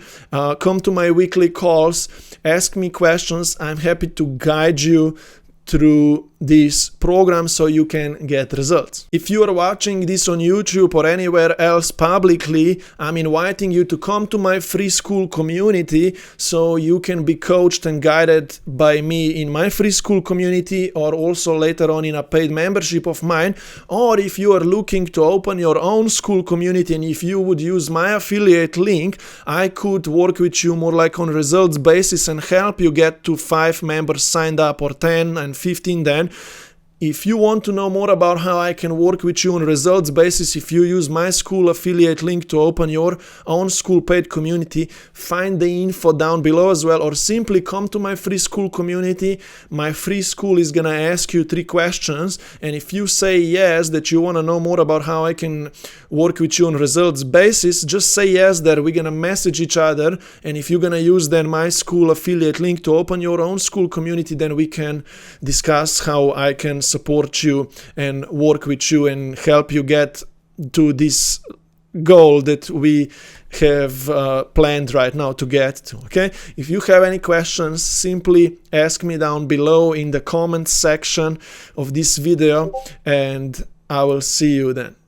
Speaker 1: come to my weekly calls, ask me questions. I'm happy to guide you through this program so you can get results. If you are watching this on YouTube or anywhere else publicly, I'm inviting you to come to my free Skool community so you can be coached and guided by me in my free Skool community, or also later on in a paid membership of mine. Or if you are looking to open your own Skool community, and if you would use my affiliate link, I could work with you more like on results basis and help you get to 5 members signed up, or 10 and 15 then. If you want to know more about how I can work with you on results basis, if you use my Skool affiliate link to open your own Skool paid community, find the info down below as well, or simply come to my free Skool community. My free Skool is gonna ask you 3 questions, and if you say yes, that you want to know more about how I can work with you on results basis, just say yes there. We're gonna message each other, and if you're gonna use then my Skool affiliate link to open your own Skool community, then we can discuss how I can support you and work with you and help you get to this goal that we have planned right now to get to. Okay, if you have any questions, simply ask me down below in the comments section of this video, and I will see you then.